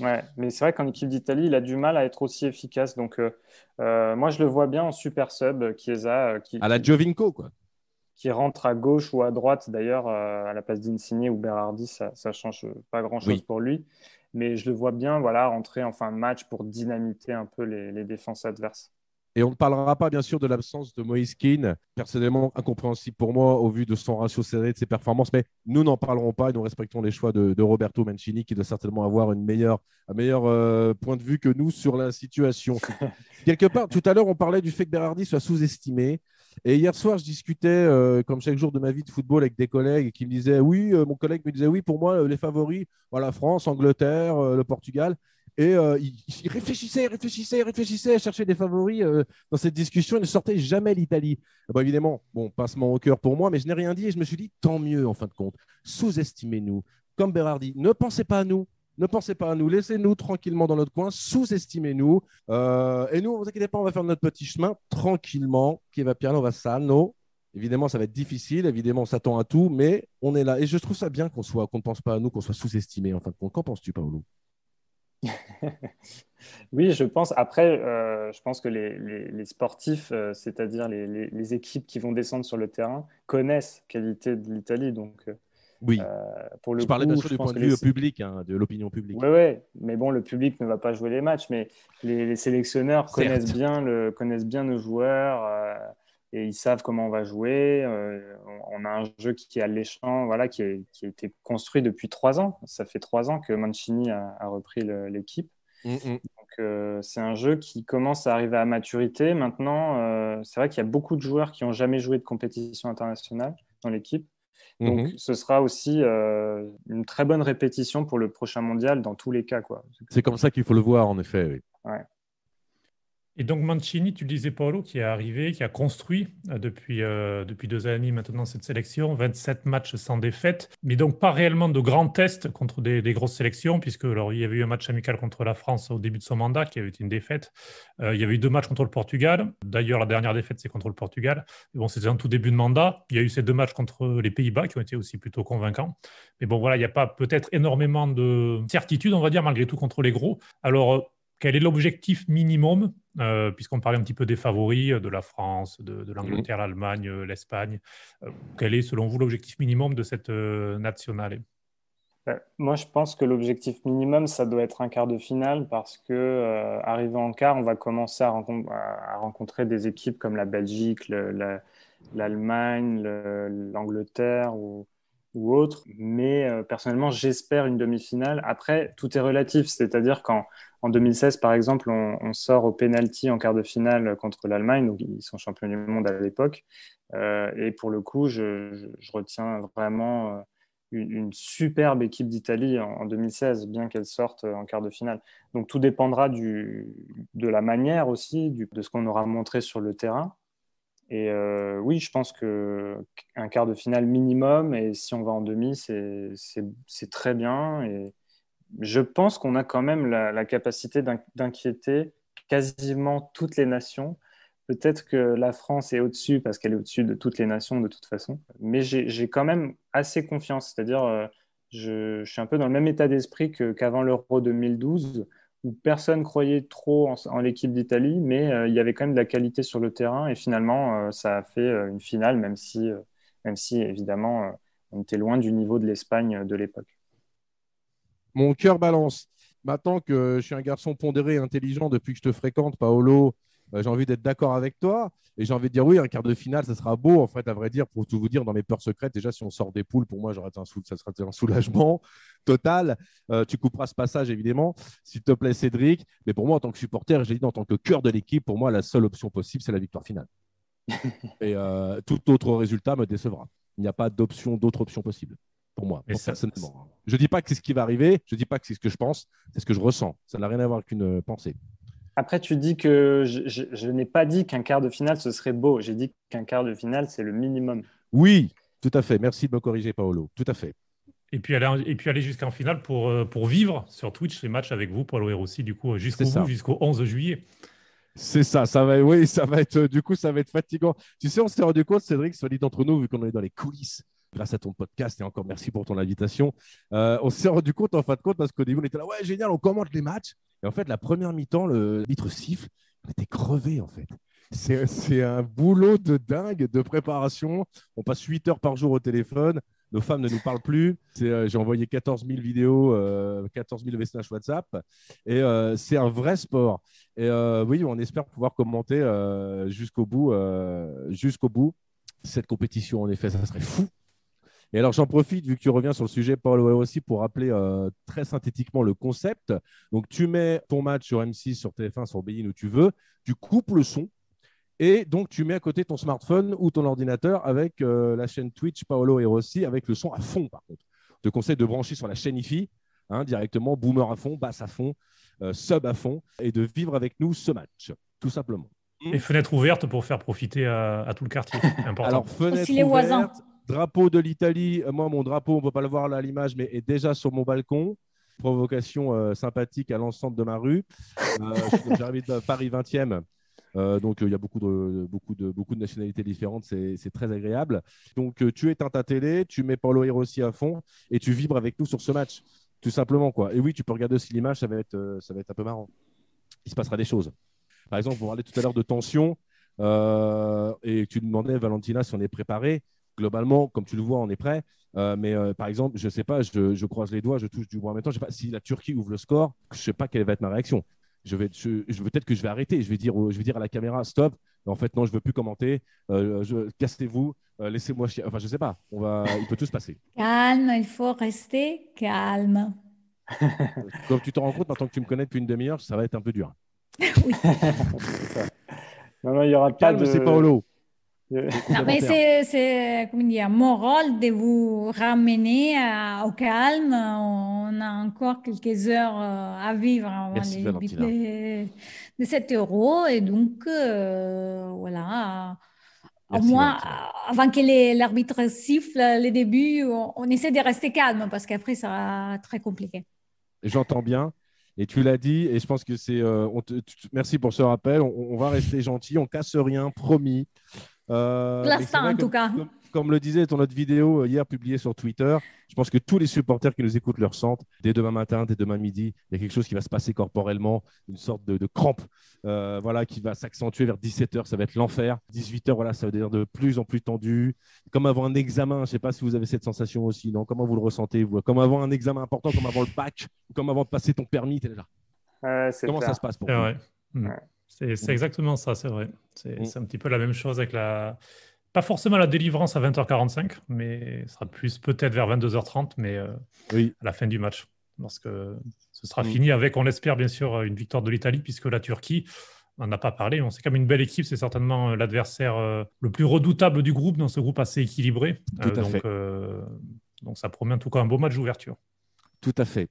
Ouais, mais c'est vrai qu'en équipe d'Italie, il a du mal à être aussi efficace. Donc, moi, je le vois bien en super sub, Chiesa, À la Giovinco, quoi. qui rentre à gauche ou à droite. D'ailleurs, à la place d'Insigne ou Berardi, ça change pas grand-chose Oui. pour lui. Mais je le vois bien voilà, rentrer en fin de match pour dynamiter un peu les défenses adverses. Et on ne parlera pas, bien sûr, de l'absence de Moïse Kean, personnellement incompréhensible pour moi au vu de son ratio serré, de ses performances. Mais nous n'en parlerons pas et nous respectons les choix de Roberto Mancini, qui doit certainement avoir un meilleur point de vue que nous sur la situation. Quelque part, tout à l'heure, on parlait du fait que Berardi soit sous-estimé. Et hier soir, je discutais, comme chaque jour de ma vie de football, avec des collègues qui me disaient oui, mon collègue me disait oui, pour moi, les favoris, voilà, France, Angleterre, le Portugal. Et il réfléchissait, cherchait des favoris dans cette discussion. Il ne sortait jamais l'Italie. Bon, évidemment, pincement au cœur pour moi, mais je n'ai rien dit et je me suis dit tant mieux en fin de compte. Sous-estimez-nous. Comme Berardi, ne pensez pas à nous. Ne pensez pas à nous, laissez-nous tranquillement dans notre coin, sous-estimez-nous. Et nous, ne vous inquiétez pas, on va faire notre petit chemin tranquillement. Qui va piano, va sano. Évidemment, ça va être difficile. Évidemment, on s'attend à tout, mais on est là. Et je trouve ça bien qu'on ne pense pas à nous, qu'on soit sous-estimé en fin de compte. Qu'en penses-tu, Paolo? Oui, je pense. Après, je pense que les sportifs, c'est-à-dire les équipes qui vont descendre sur le terrain, connaissent la qualité de l'Italie. Donc, Oui. pour le Je parlais bien coup, sûr je du pense point que de les... vue public, hein, de l'opinion publique. Ouais, ouais. Mais bon, le public ne va pas jouer les matchs, mais les sélectionneurs Certes. connaissent bien nos joueurs et ils savent comment on va jouer. On a un jeu qui est alléchant, voilà, qui a été construit depuis 3 ans. Ça fait 3 ans que Mancini a repris l'équipe. Mm, Donc, c'est un jeu qui commence à arriver à maturité. Maintenant, c'est vrai qu'il y a beaucoup de joueurs qui n'ont jamais joué de compétition internationale dans l'équipe. Donc, mhm. ce sera aussi une très bonne répétition pour le prochain mondial dans tous les cas, quoi. C'est comme ça qu'il faut le voir, en effet. Oui. Ouais. Et donc Mancini, tu le disais Paolo, qui est arrivé, qui a construit depuis 2 ans et demi maintenant cette sélection, 27 matchs sans défaite, mais donc pas réellement de grands tests contre des grosses sélections, puisque alors, il y avait eu un match amical contre la France au début de son mandat, qui avait été une défaite. Il y avait eu 2 matchs contre le Portugal. D'ailleurs, la dernière défaite, c'est contre le Portugal. Et bon, c'était en tout début de mandat. Il y a eu ces 2 matchs contre les Pays-Bas, qui ont été aussi plutôt convaincants. Mais bon, voilà, il n'y a pas peut-être énormément de certitude, on va dire, malgré tout, contre les gros. Alors, quel est l'objectif minimum, puisqu'on parlait un petit peu des favoris, de la France, de Mhm. l'Angleterre, l'Allemagne, l'Espagne. Quel est, selon vous, l'objectif minimum de cette nationale? Moi, je pense que l'objectif minimum, ça doit être un quart de finale parce que arrivé en quart, on va commencer à rencontrer des équipes comme la Belgique, l'Allemagne, l'Angleterre ou autres. Mais personnellement, j'espère une demi-finale. Après, tout est relatif, c'est-à-dire qu'en 2016, par exemple, on sort au penalty en quart de finale contre l'Allemagne, donc ils sont champions du monde à l'époque. Et pour le coup, je retiens vraiment une superbe équipe d'Italie en 2016, bien qu'elle sorte en quart de finale. Donc tout dépendra de la manière aussi, de ce qu'on aura montré sur le terrain. Et oui, je pense qu'un quart de finale minimum, et si on va en demi, c'est très bien. Et je pense qu'on a quand même la capacité d'inquiéter quasiment toutes les nations. Peut-être que la France est au-dessus parce qu'elle est au-dessus de toutes les nations de toute façon. Mais j'ai quand même assez confiance. C'est-à-dire, je suis un peu dans le même état d'esprit qu'avant l'Euro 2012, où personne croyait trop en l'équipe d'Italie, mais il y avait quand même de la qualité sur le terrain. Et finalement, ça a fait une finale, même si évidemment, on était loin du niveau de l'Espagne de l'époque. Mon cœur balance. Maintenant que je suis un garçon pondéré et intelligent depuis que je te fréquente, Paolo, j'ai envie d'être d'accord avec toi. Et j'ai envie de dire oui, un quart de finale, ça sera beau. En fait, à vrai dire, pour tout vous dire, dans mes peurs secrètes, déjà, si on sort des poules, pour moi, ça sera un soulagement total. Tu couperas ce passage, évidemment, s'il te plaît, Cédric. Mais pour moi, en tant que supporter, j'ai dit en tant que cœur de l'équipe, pour moi, la seule option possible, c'est la victoire finale. Et tout autre résultat me décevra. Il n'y a pas d'autre option possible pour moi, Mais ça, personnellement. Je ne dis pas que c'est ce qui va arriver, je ne dis pas que c'est ce que je pense, c'est ce que je ressens. Ça n'a rien à voir qu'une pensée. Après, tu dis que je n'ai pas dit qu'un quart de finale, ce serait beau. J'ai dit qu'un quart de finale, c'est le minimum. Oui, tout à fait. Merci de me corriger, Paolo. Tout à fait. et puis aller jusqu'en finale pour vivre sur Twitch les matchs avec vous, Paolo Rossi, du coup, C'est jusqu'au bout, ça. jusqu'au 11 juillet. C'est ça. Oui, ça va être, du coup, ça va être fatigant. Tu sais, on s'est rendu compte, Cédric, soit dit d'entre nous, vu qu'on est dans les coulisses, grâce à ton podcast, et encore merci pour ton invitation. On s'est rendu compte, en fin de compte, parce qu'au début, on était là, ouais, génial, on commente les matchs. Et en fait, la première mi-temps, le litre siffle, on était crevés, en fait. C'est un boulot de dingue de préparation. On passe 8 heures par jour au téléphone. Nos femmes ne nous parlent plus. J'ai envoyé 14 000 vidéos, 14 000 messages WhatsApp. Et c'est un vrai sport. Et oui, on espère pouvoir commenter jusqu'au bout cette compétition. En effet, ça serait fou. Et alors, j'en profite, vu que tu reviens sur le sujet, Paul, aussi, pour rappeler très synthétiquement le concept. Donc, tu mets ton match sur M6, sur TF1, sur Bein, où tu veux. Tu coupes le son. Et donc, tu mets à côté ton smartphone ou ton ordinateur avec la chaîne Twitch Paolo et Rossi avec le son à fond, par contre. Je te conseille de brancher sur la chaîne IFI, directement, boomer à fond, basse à fond, sub à fond, et de vivre avec nous ce match, tout simplement. Et fenêtre ouverte pour faire profiter à tout le quartier. Important. Alors, Aussi fenêtre les voisins. ouverte, drapeau de l'Italie. Moi, mon drapeau, on ne peut pas le voir là à l'image, mais est déjà sur mon balcon. Provocation sympathique à l'ensemble de ma rue. J'habite à Paris 20e. Donc, il y a beaucoup de nationalités différentes. C'est très agréable. Donc, tu éteins ta télé, tu mets Paolo Rossi à fond et tu vibres avec nous sur ce match. Tout simplement, quoi. Et oui, tu peux regarder aussi l'image, ça va être un peu marrant. Il se passera des choses. Par exemple, on parlait tout à l'heure de tension et tu demandais, Valentina, si on est préparé. Globalement, comme tu le vois, on est prêt. Mais par exemple, je ne sais pas, je croise les doigts, je touche du bois en même temps. Je sais pas, si la Turquie ouvre le score, je ne sais pas quelle va être ma réaction. Peut-être que je vais arrêter. Je vais dire à la caméra, stop. En fait, non, je ne veux plus commenter. Cassez-vous, laissez-moi chier. Enfin, je ne sais pas. Il peut tout se passer. Calme, il faut rester calme. Comme tu te rends compte, maintenant que tu me connais depuis une demi-heure, ça va être un peu dur. Oui. C'est ça. Non, il n'y aura pas Calme, c'est Paolo. Non, mais Complémentaire. c'est, comment dire, mon rôle de vous ramener au calme. On a encore quelques heures à vivre avant Merci, les but Valentina. de 7 euros. Et donc, voilà. Au Merci, moins, Valentina. avant que l'arbitre siffle les débuts, on essaie de rester calme parce qu'après, ça sera très compliqué. J'entends bien. Et tu l'as dit, et je pense que c'est. Merci pour ce rappel. On va rester gentil, on casse rien, promis. Pour Mais c'est l'instant, vrai, en tout cas. comme le disait dans notre vidéo hier publiée sur Twitter, je pense que tous les supporters qui nous écoutent le ressentent. Dès demain matin, dès demain midi, il y a quelque chose qui va se passer corporellement, une sorte de crampe voilà, qui va s'accentuer vers 17h. Ça va être l'enfer. 18h, voilà, ça va devenir de plus en plus tendu. Comme avant un examen, je ne sais pas si vous avez cette sensation aussi, non? Comment vous le ressentez, vous? Comme avant un examen important, comme avant le bac, comme avant de passer ton permis, tu es là. C'est Comment clair. ça se passe pour C'est vous? vrai. Ouais. C'est exactement ça, c'est vrai. Mm. C'est un petit peu la même chose avec la. Pas forcément la délivrance à 20h45, mais ce sera plus peut-être vers 22h30, mais Oui. à la fin du match. Lorsque ce sera Mm. fini avec, on l'espère bien sûr, une victoire de l'Italie, puisque la Turquie, on n'en a pas parlé, mais c'est quand même une belle équipe. C'est certainement l'adversaire le plus redoutable du groupe, dans ce groupe assez équilibré. Tout à fait. Donc ça promet en tout cas un beau match d'ouverture. Tout à fait.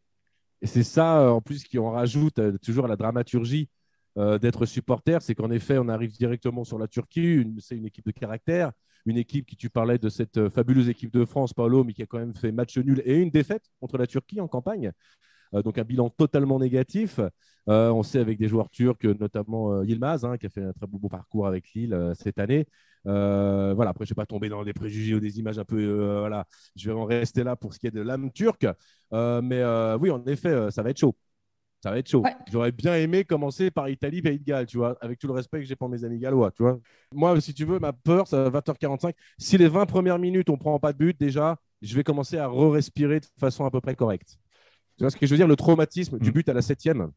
Et c'est ça, en plus, qui en rajoute toujours à la dramaturgie d'être supporter. C'est qu'en effet, on arrive directement sur la Turquie. C'est une équipe de caractère. Une équipe qui, tu parlais de cette fabuleuse équipe de France, Paolo, mais qui a quand même fait match nul et une défaite contre la Turquie en campagne. Donc un bilan totalement négatif. On sait avec des joueurs turcs, notamment Yilmaz, hein, qui a fait un très beau parcours avec Lille cette année. Voilà, après, je ne vais pas tomber dans des préjugés ou des images un peu. Voilà, je vais en rester là pour ce qui est de l'âme turque. Mais oui, en effet, ça va être chaud. Ça va être chaud. Ouais. J'aurais bien aimé commencer par Italie, Pays de Galles, tu vois, avec tout le respect que j'ai pour mes amis gallois, tu vois. Moi, si tu veux, ma peur, ça va 20h45. Si les 20 premières minutes, on ne prend pas de but, déjà, je vais commencer à re-respirer de façon à peu près correcte. Tu vois ce que je veux dire? Le traumatisme du but à la 7e.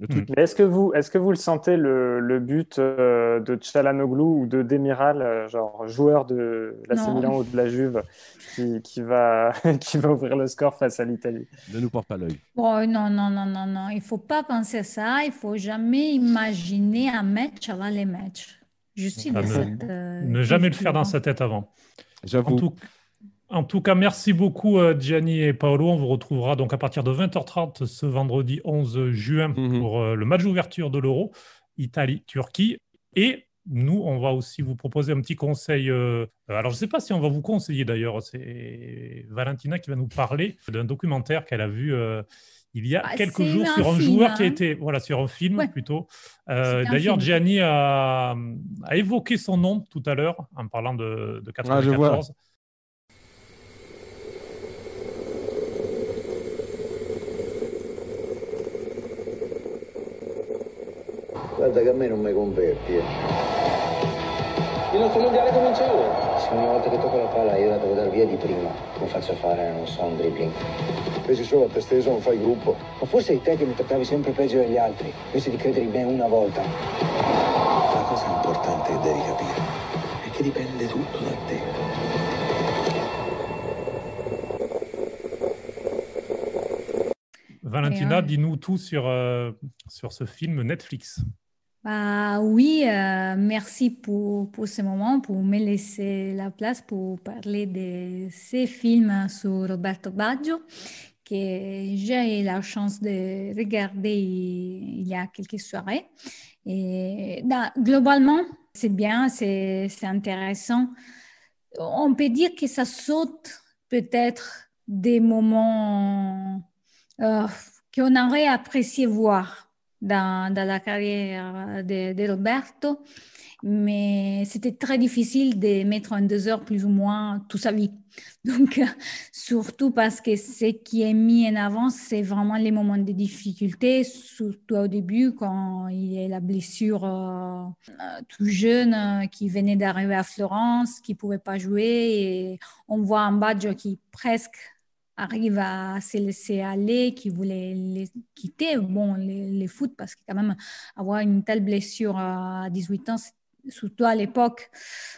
Le truc. Mais est-ce que vous le sentez, le but de Çalhanoğlu ou de Demiral, genre joueur de l'AC Non. Milan ou de la Juve, qui va, qui va ouvrir le score face à l'Italie? Ne nous porte pas l'œil. Bon, non, non, non, non, non. Il ne faut pas penser à ça. Il ne faut jamais imaginer un match avant les matchs. Je suis de cette Ne jamais le faire dans sa tête avant. J'avoue. En tout cas, merci beaucoup Gianni et Paolo. On vous retrouvera donc à partir de 20h30 ce vendredi 11 juin pour le match d'ouverture de l'Euro, Italie-Turquie. Et nous, on va aussi vous proposer un petit conseil. Alors, je ne sais pas si on va vous conseiller d'ailleurs. C'est Valentina qui va nous parler d'un documentaire qu'elle a vu il y a quelques jours sur un joueur qui a été... Voilà, sur un film plutôt. D'ailleurs, Gianni a évoqué son nom tout à l'heure en parlant de 94. Je vois. Guarda che a me non mi converti. Il nostro mondiale comincia ora. Se ogni volta che tocco la palla io la devo dar via di prima, come faccio a fare, non so, un dribbling. Pesi solo a te stesso, non fai gruppo. Ma forse eri te che mi trattavi sempre peggio degli altri, invece di credere in me una volta. La cosa importante che devi capire è che dipende tutto da te. Valentina, dis-nous tout sur ce film Netflix. Bah oui, merci pour ce moment, pour me laisser la place pour parler de ces films sur Roberto Baggio que j'ai eu la chance de regarder il y a quelques soirées. Et globalement, c'est bien, c'est intéressant. On peut dire que ça saute peut-être des moments qu'on aurait apprécié voir. dans la carrière de Roberto, mais c'était très difficile de mettre en 2 heures plus ou moins toute sa vie. Donc, surtout parce que ce qui est mis en avant, c'est vraiment les moments de difficulté, surtout au début, quand il y a la blessure tout jeune qui venait d'arriver à Florence, qui ne pouvait pas jouer. Et on voit un Baggio qui presque arrive à se laisser aller, qui voulait quitter les foot, parce que quand même, avoir une telle blessure à 18 ans, surtout à l'époque,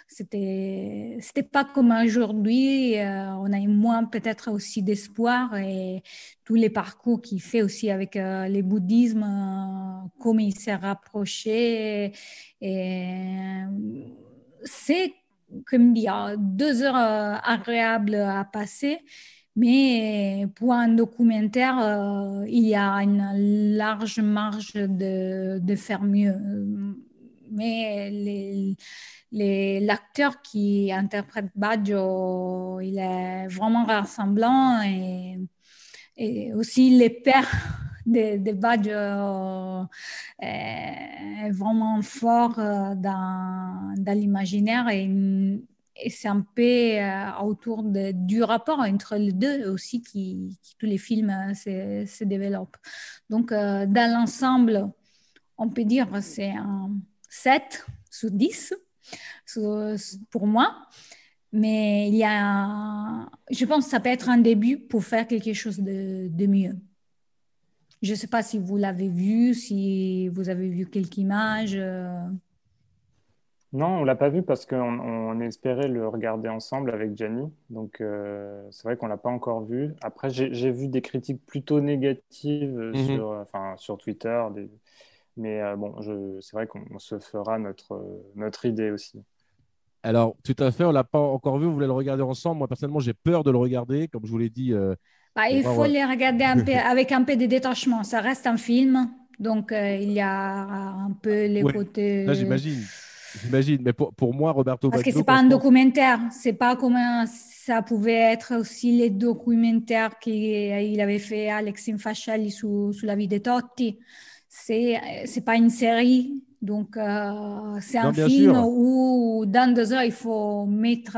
c'était pas comme aujourd'hui. On a eu moins peut-être aussi d'espoir et tous les parcours qu'il fait aussi avec le bouddhisme, comme il s'est rapproché. Et c'est, comme dire, 2 heures agréables à passer. Mais pour un documentaire, il y a une large marge de faire mieux. Mais l'acteur qui interprète Baggio, il est vraiment rassemblant et aussi les pères de Baggio est vraiment fort dans l'imaginaire et c'est un peu autour du rapport entre les deux aussi qui tous les films se développent. Donc, dans l'ensemble, on peut dire que c'est un 7 sur 10 pour moi. Mais je pense que ça peut être un début pour faire quelque chose de mieux. Je ne sais pas si vous l'avez vu, si vous avez vu quelques images. Non, on l'a pas vu parce qu'on espérait le regarder ensemble avec Gianni. Donc, c'est vrai qu'on l'a pas encore vu. Après, j'ai vu des critiques plutôt négatives Mhm. sur Twitter. Mais bon, c'est vrai qu'on se fera notre idée aussi. Alors, tout à fait, on l'a pas encore vu, on voulait le regarder ensemble. Moi, personnellement, j'ai peur de le regarder. Comme je vous l'ai dit, Bah, pour il faut voir. les regarder avec un peu de détachement. Ça reste un film, donc il y a un peu les Ouais, là, côtés. j'imagine. J'imagine. Mais pour moi, Roberto Parce que Baggio, c'est pas quand je un pense. documentaire, c'est pas comme ça pouvait être aussi les documentaires qu'il avait fait Alexis Fascelli sur la vie de Totti. C'est pas une série, donc c'est Non, un bien film sûr. où dans 2 heures il faut mettre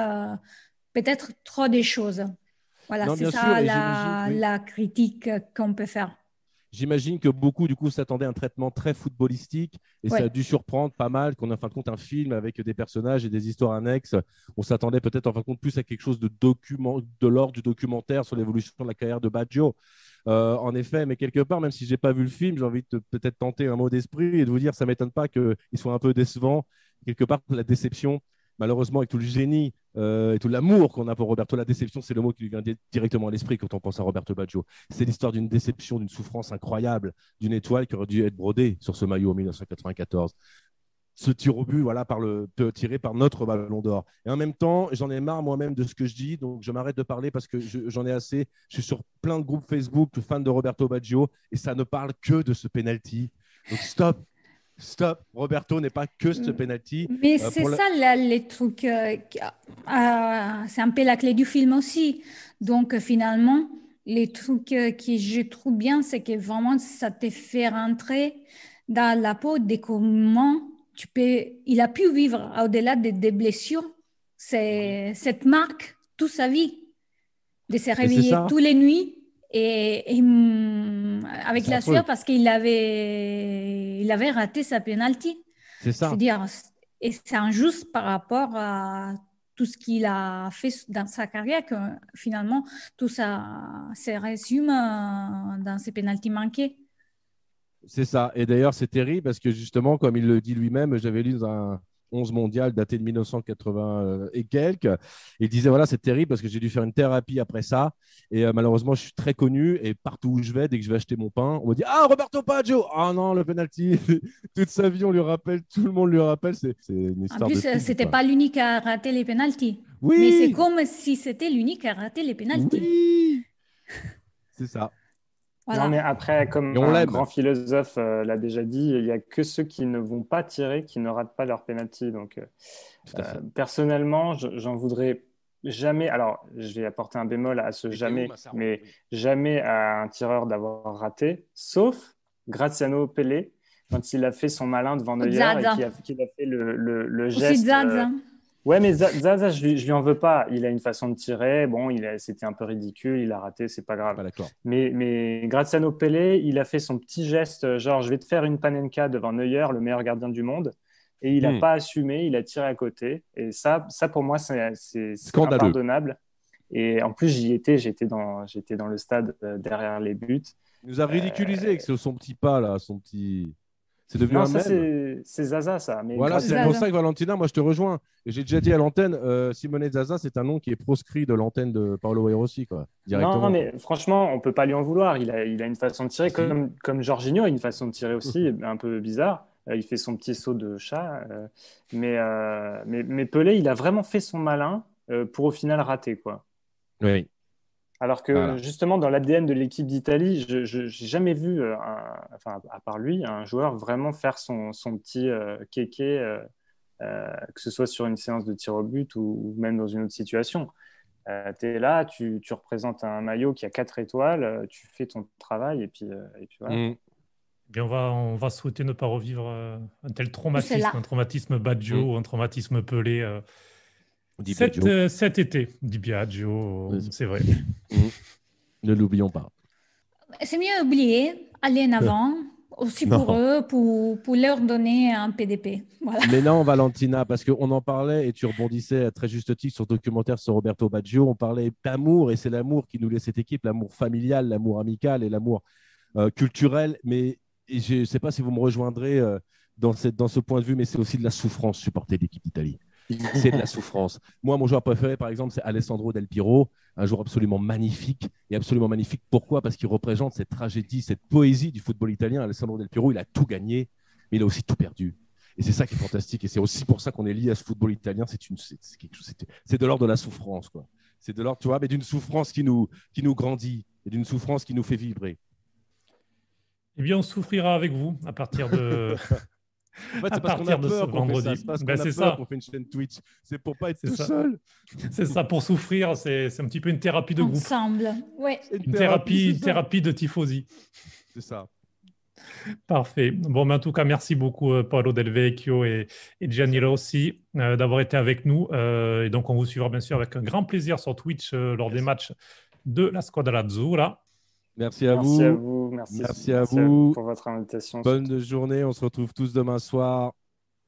peut-être trop des choses. Voilà, Non, c'est bien sûr. ça Et j'imagine, oui. la critique qu'on peut faire. J'imagine que beaucoup, du coup, s'attendaient à un traitement très footballistique et Oui. ça a dû surprendre pas mal qu'on ait en fin de compte un film avec des personnages et des histoires annexes. On s'attendait peut-être en fin de compte plus à quelque chose de l'ordre du documentaire sur l'évolution de la carrière de Baggio. En effet, mais quelque part, même si j'ai pas vu le film, j'ai envie de peut-être tenter un mot d'esprit et de vous dire, ça m'étonne pas qu'il soit un peu décevant. Quelque part, la déception, malheureusement, avec tout le génie et tout l'amour qu'on a pour Roberto, la déception, c'est le mot qui lui vient directement à l'esprit quand on pense à Roberto Baggio. C'est l'histoire d'une déception, d'une souffrance incroyable, d'une étoile qui aurait dû être brodée sur ce maillot en 1994. Ce tir au but, voilà, tiré par notre ballon d'or. Et en même temps, j'en ai marre moi-même de ce que je dis, donc je m'arrête de parler parce que j'en ai assez. Je suis sur plein de groupes Facebook, fans de Roberto Baggio, et ça ne parle que de ce penalty. Donc stop, stop. Roberto n'est pas que ce penalty. Mais c'est ça les trucs. C'est un peu la clé du film aussi. Donc finalement, les trucs que je trouve bien, c'est que vraiment ça te fait rentrer dans la peau de comment il a pu vivre au-delà des blessures. Mhm. C'est cette marque toute sa vie de se Mais c'est réveiller ça, toutes les nuits avec c'est la sueur affreux. parce qu'il avait raté sa penalty. C'est Je veux ça. dire, et c'est injuste par rapport à tout ce qu'il a fait dans sa carrière que finalement tout ça se résume dans ses pénaltys manqués. C'est ça. Et d'ailleurs, c'est terrible parce que justement, comme il le dit lui-même, j'avais lu dans un 11 mondial daté de 1980 et quelques. Il disait voilà, c'est terrible parce que j'ai dû faire une thérapie après ça. Et malheureusement, je suis très connu. Et partout où je vais, dès que je vais acheter mon pain, on me dit ah, Roberto Baggio. Ah non, le penalty. Toute sa vie, on lui rappelle, tout le monde lui rappelle. C'est une En histoire de plus, fou, c'était quoi. pas l'unique à rater les pénaltys, mais c'est Oui, comme si c'était l'unique à rater les pénaltys. oui, c'est ça. Non, mais Voilà. après, Et comme on un l'aime. grand philosophe l'a déjà dit, il n'y a que ceux qui ne vont pas tirer qui ne ratent pas leur penalty. Donc, Tout à fait. personnellement, j'en voudrais jamais. Alors, je vais apporter un bémol à ce Et où jamais, Massaro? mais Oui. jamais à un tireur d'avoir raté, sauf Graziano Pellè, quand il a fait son malin devant Neuer et qu'il a fait le geste. Aussi Zaza. Ouais, mais Zaza, je lui en veux pas. Il a une façon de tirer. Bon, c'était un peu ridicule. Il a raté, c'est pas grave. Mais Graziano Pellè, il a fait son petit geste, genre je vais te faire une panenka devant Neuer, le meilleur gardien du monde. Et il n'a pas assumé, il a tiré à côté. Et ça pour moi, c'est impardonnable. Et en plus, j'étais dans le stade derrière les buts. Il nous a ridiculisé avec son petit pas là, C'est devenu un mème. C'est Zaza, ça. Mais voilà, c'est pour ça que Valentina, moi je te rejoins. Et j'ai déjà dit à l'antenne, Simone Zaza, c'est un nom qui est proscrit de l'antenne de Paolo Rossi, quoi, directement. Non, mais franchement, on ne peut pas lui en vouloir. Il a une façon de tirer, comme Jorginho a une façon de tirer aussi, un peu bizarre. Il fait son petit saut de chat. Mais Pelé, il a vraiment fait son malin pour au final rater, quoi. Oui. Alors que justement, dans l'ADN de l'équipe d'Italie, je n'ai jamais vu, à part lui, un joueur vraiment faire son petit kéké, que ce soit sur une séance de tir au but ou même dans une autre situation. Tu es là, tu représentes un maillot qui a 4 étoiles, tu fais ton travail et puis voilà. Bien, on va souhaiter ne pas revivre un tel traumatisme, un traumatisme Baggio ou un traumatisme Pelé. Cet été, Di Biagio, c'est vrai. Ne l'oublions pas. C'est mieux oublier, aller en avant, aussi pour eux, pour leur donner un PDP. Voilà. Mais non, Valentina, parce qu'on en parlait et tu rebondissais à très juste titre sur le documentaire sur Roberto Baggio. On parlait d'amour et c'est l'amour qui nous lie cette équipe, l'amour familial, l'amour amical et l'amour culturel. Mais je ne sais pas si vous me rejoindrez dans ce point de vue, mais c'est aussi de la souffrance supporter l'équipe d'Italie. C'est de la souffrance. Moi, mon joueur préféré, par exemple, c'est Alessandro Del Piero, un joueur absolument magnifique. Et absolument magnifique, pourquoi ? Parce qu'il représente cette tragédie, cette poésie du football italien. Alessandro Del Piero, il a tout gagné, mais il a aussi tout perdu. Et c'est ça qui est fantastique. Et c'est aussi pour ça qu'on est lié à ce football italien. C'est de l'ordre de la souffrance, quoi. C'est de l'ordre, tu vois, mais d'une souffrance qui nous grandit et d'une souffrance qui nous fait vibrer. Eh bien, on souffrira avec vous à partir de... En fait, c'est parce qu'on a peur qu'on fait ça. C'est parce qu'on a peur qu'on fait une chaîne Twitch. C'est pour pas être tout seul. C'est ça, pour souffrir, c'est un petit peu une thérapie de groupe. Ensemble, ouais. Une thérapie de tifosi. C'est ça. Parfait. Bon, mais en tout cas, merci beaucoup Paolo Del Vecchio et Gianni Rossi d'avoir été avec nous. Et donc, on vous suivra bien sûr avec un grand plaisir sur Twitch lors des matchs de la Squadra Azzurra. Merci à vous. Merci à vous pour votre invitation. Bonne journée. On se retrouve tous demain soir.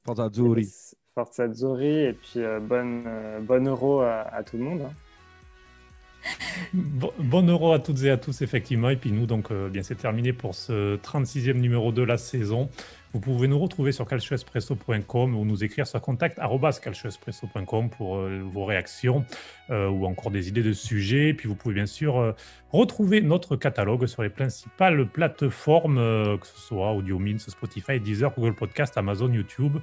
Forza Azzurri. Forza Azzurri. Et puis bonne Euro à tout le monde. Bon Euro à toutes et à tous, effectivement. Et puis nous, donc, bien, c'est terminé pour ce 36e numéro de la saison. Vous pouvez nous retrouver sur calcioespresso.com ou nous écrire sur contact@calcioespresso.com pour vos réactions ou encore des idées de sujets. Puis vous pouvez bien sûr retrouver notre catalogue sur les principales plateformes, que ce soit AudioMins, Spotify, Deezer, Google Podcast, Amazon, YouTube,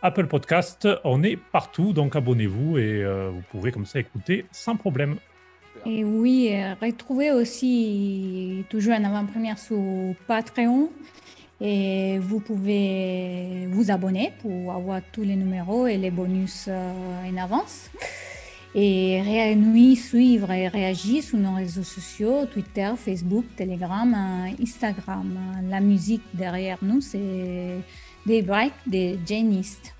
Apple Podcast. On est partout, donc abonnez-vous et vous pouvez comme ça écouter sans problème. Et oui, retrouvez aussi toujours en avant-première sur Patreon. Et vous pouvez vous abonner pour avoir tous les numéros et les bonus en avance. Et suivre et réagir sur nos réseaux sociaux, Twitter, Facebook, Telegram, Instagram. La musique derrière nous, c'est Daybreak de Janist.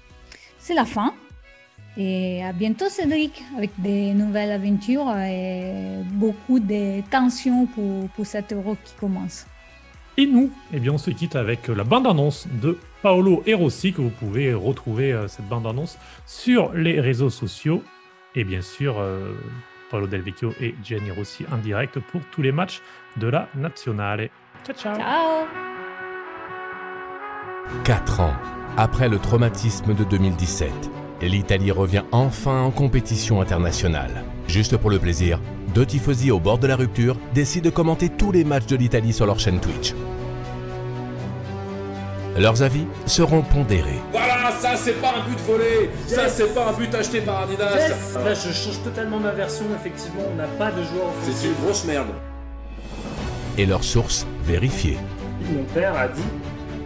C'est la fin. Et à bientôt Cédric, avec des nouvelles aventures et beaucoup de tensions pour cet Euro qui commence. Et nous, eh bien, on se quitte avec la bande-annonce de Paolo Rossi, que vous pouvez retrouver cette bande-annonce sur les réseaux sociaux. Et bien sûr, Paolo Del Vecchio et Gianni Rossi en direct pour tous les matchs de la Nazionale. Ciao, ciao. Ciao. 4 ans après le traumatisme de 2017, l'Italie revient enfin en compétition internationale. Juste pour le plaisir, 2 tifosi au bord de la rupture décident de commenter tous les matchs de l'Italie sur leur chaîne Twitch. Leurs avis seront pondérés. Voilà, ça c'est pas un but volé, ça c'est pas un but acheté par Adidas. Là je change totalement ma version, effectivement on n'a pas de joueur offensif. C'est une grosse merde. Et leurs sources vérifiées. Mon père a dit,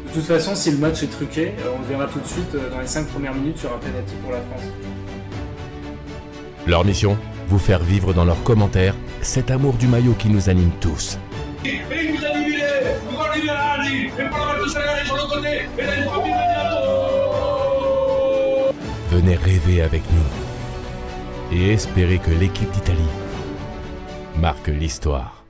de toute façon si le match est truqué, on le verra tout de suite dans les 5 premières minutes sur un penalty pour la France. Leur mission, vous faire vivre dans leurs commentaires cet amour du maillot qui nous anime tous. Et il nous a annulé, voilà. Venez rêver avec nous et espérer que l'équipe d'Italie marque l'histoire.